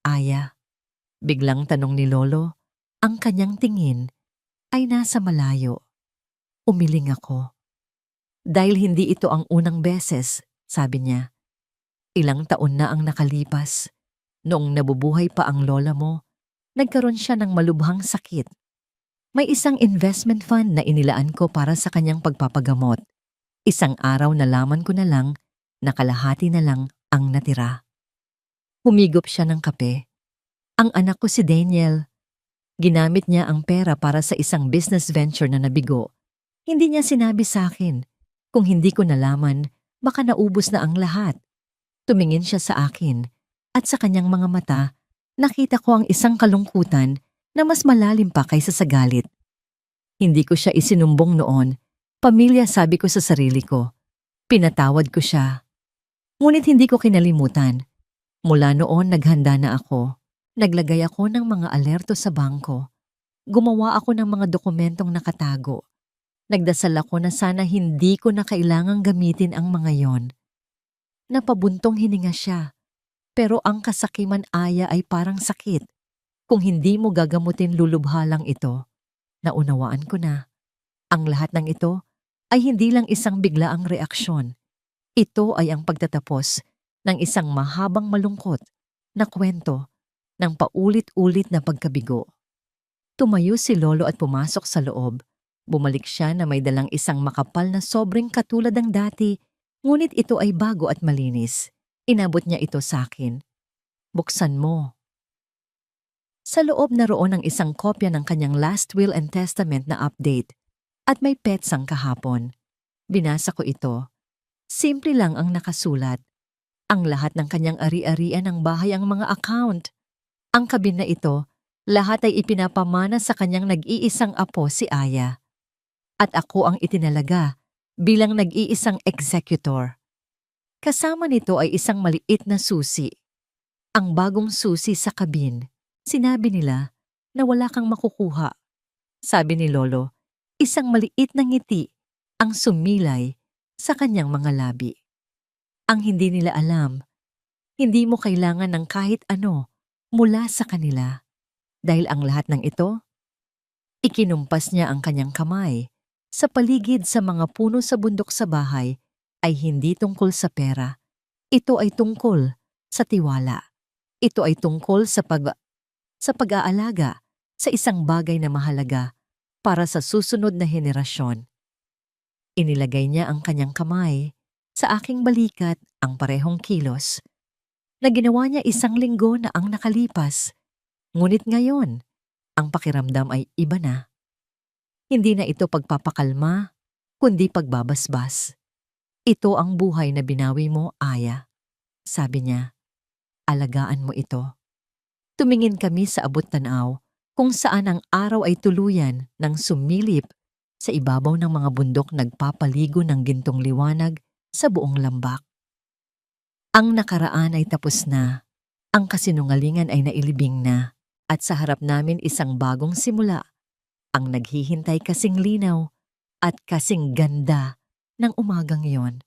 Aya, biglang tanong ni Lolo. Ang kanyang tingin ay nasa malayo. Umiling ako. Dahil hindi ito ang unang beses, sabi niya. Ilang taon na ang nakalipas. Noong nabubuhay pa ang lola mo, nagkaroon siya ng malubhang sakit. May isang investment fund na inilaan ko para sa kanyang pagpapagamot. Isang araw nalaman ko na lang na kalahati na lang ang natira. Humigop siya ng kape. Ang anak ko si Daniel. Ginamit niya ang pera para sa isang business venture na nabigo. Hindi niya sinabi sa akin. Kung hindi ko nalaman, baka naubos na ang lahat. Tumingin siya sa akin at sa kanyang mga mata, nakita ko ang isang kalungkutan na mas malalim pa kaysa sa galit. Hindi ko siya isinumbong noon. Pamilya, sabi ko sa sarili ko. Pinatawad ko siya. Ngunit hindi ko kinalimutan. Mula noon naghanda na ako. Naglagay ako ng mga alerto sa bangko. Gumawa ako ng mga dokumentong nakatago. Nagdasal ako na sana hindi ko na kailangang gamitin ang mga yon. Napabuntong hininga siya. Pero ang kasakiman, Aya, ay parang sakit. Kung hindi mo gagamutin lulubha lang ito, naunawaan ko na. Ang lahat ng ito ay hindi lang isang biglaang reaksyon. Ito ay ang pagtatapos ng isang mahabang malungkot na kwento ng paulit-ulit na pagkabigo. Tumayo si Lolo at pumasok sa loob. Bumalik siya na may dalang isang makapal na sobrang katulad ng dati, ngunit ito ay bago at malinis. Inabot niya ito sa akin. Buksan mo. Sa loob naroon ang isang kopya ng kanyang last will and testament na update at may petsang kahapon. Binasa ko ito. Simple lang ang nakasulat. Ang lahat ng kanyang ari-arian ng bahay ang mga account. Ang kabin na ito, lahat ay ipinapamana sa kanyang nag-iisang apo si Aya. At ako ang itinalaga bilang nag-iisang executor. Kasama nito ay isang maliit na susi. Ang bagong susi sa kabin, sinabi nila na wala kang makukuha. Sabi ni Lolo, isang maliit na ngiti ang sumilay sa kanyang mga labi. Ang hindi nila alam, hindi mo kailangan ng kahit ano mula sa kanila. Dahil ang lahat ng ito, ikinumpas niya ang kanyang kamay sa paligid sa mga puno sa bundok sa bahay ay hindi tungkol sa pera. Ito ay tungkol sa tiwala. Ito ay tungkol sa pag-aalaga sa isang bagay na mahalaga para sa susunod na henerasyon. Inilagay niya ang kanyang kamay sa aking balikat ang parehong kilos na ginawa niya 1 linggo na ang nakalipas. Ngunit ngayon, ang pakiramdam ay iba na. Hindi na ito pagpapakalma, kundi pagbabasbas. Ito ang buhay na binawi mo, Aya. Sabi niya, alagaan mo ito. Tumingin kami sa abot-tanaw kung saan ang araw ay tuluyan ng sumilip sa ibabaw ng mga bundok nagpapaligo ng gintong liwanag sa buong lambak. Ang nakaraan ay tapos na, ang kasinungalingan ay nailibing na, at sa harap namin isang bagong simula, ang naghihintay kasing linaw at kasing ganda ng umagang iyon.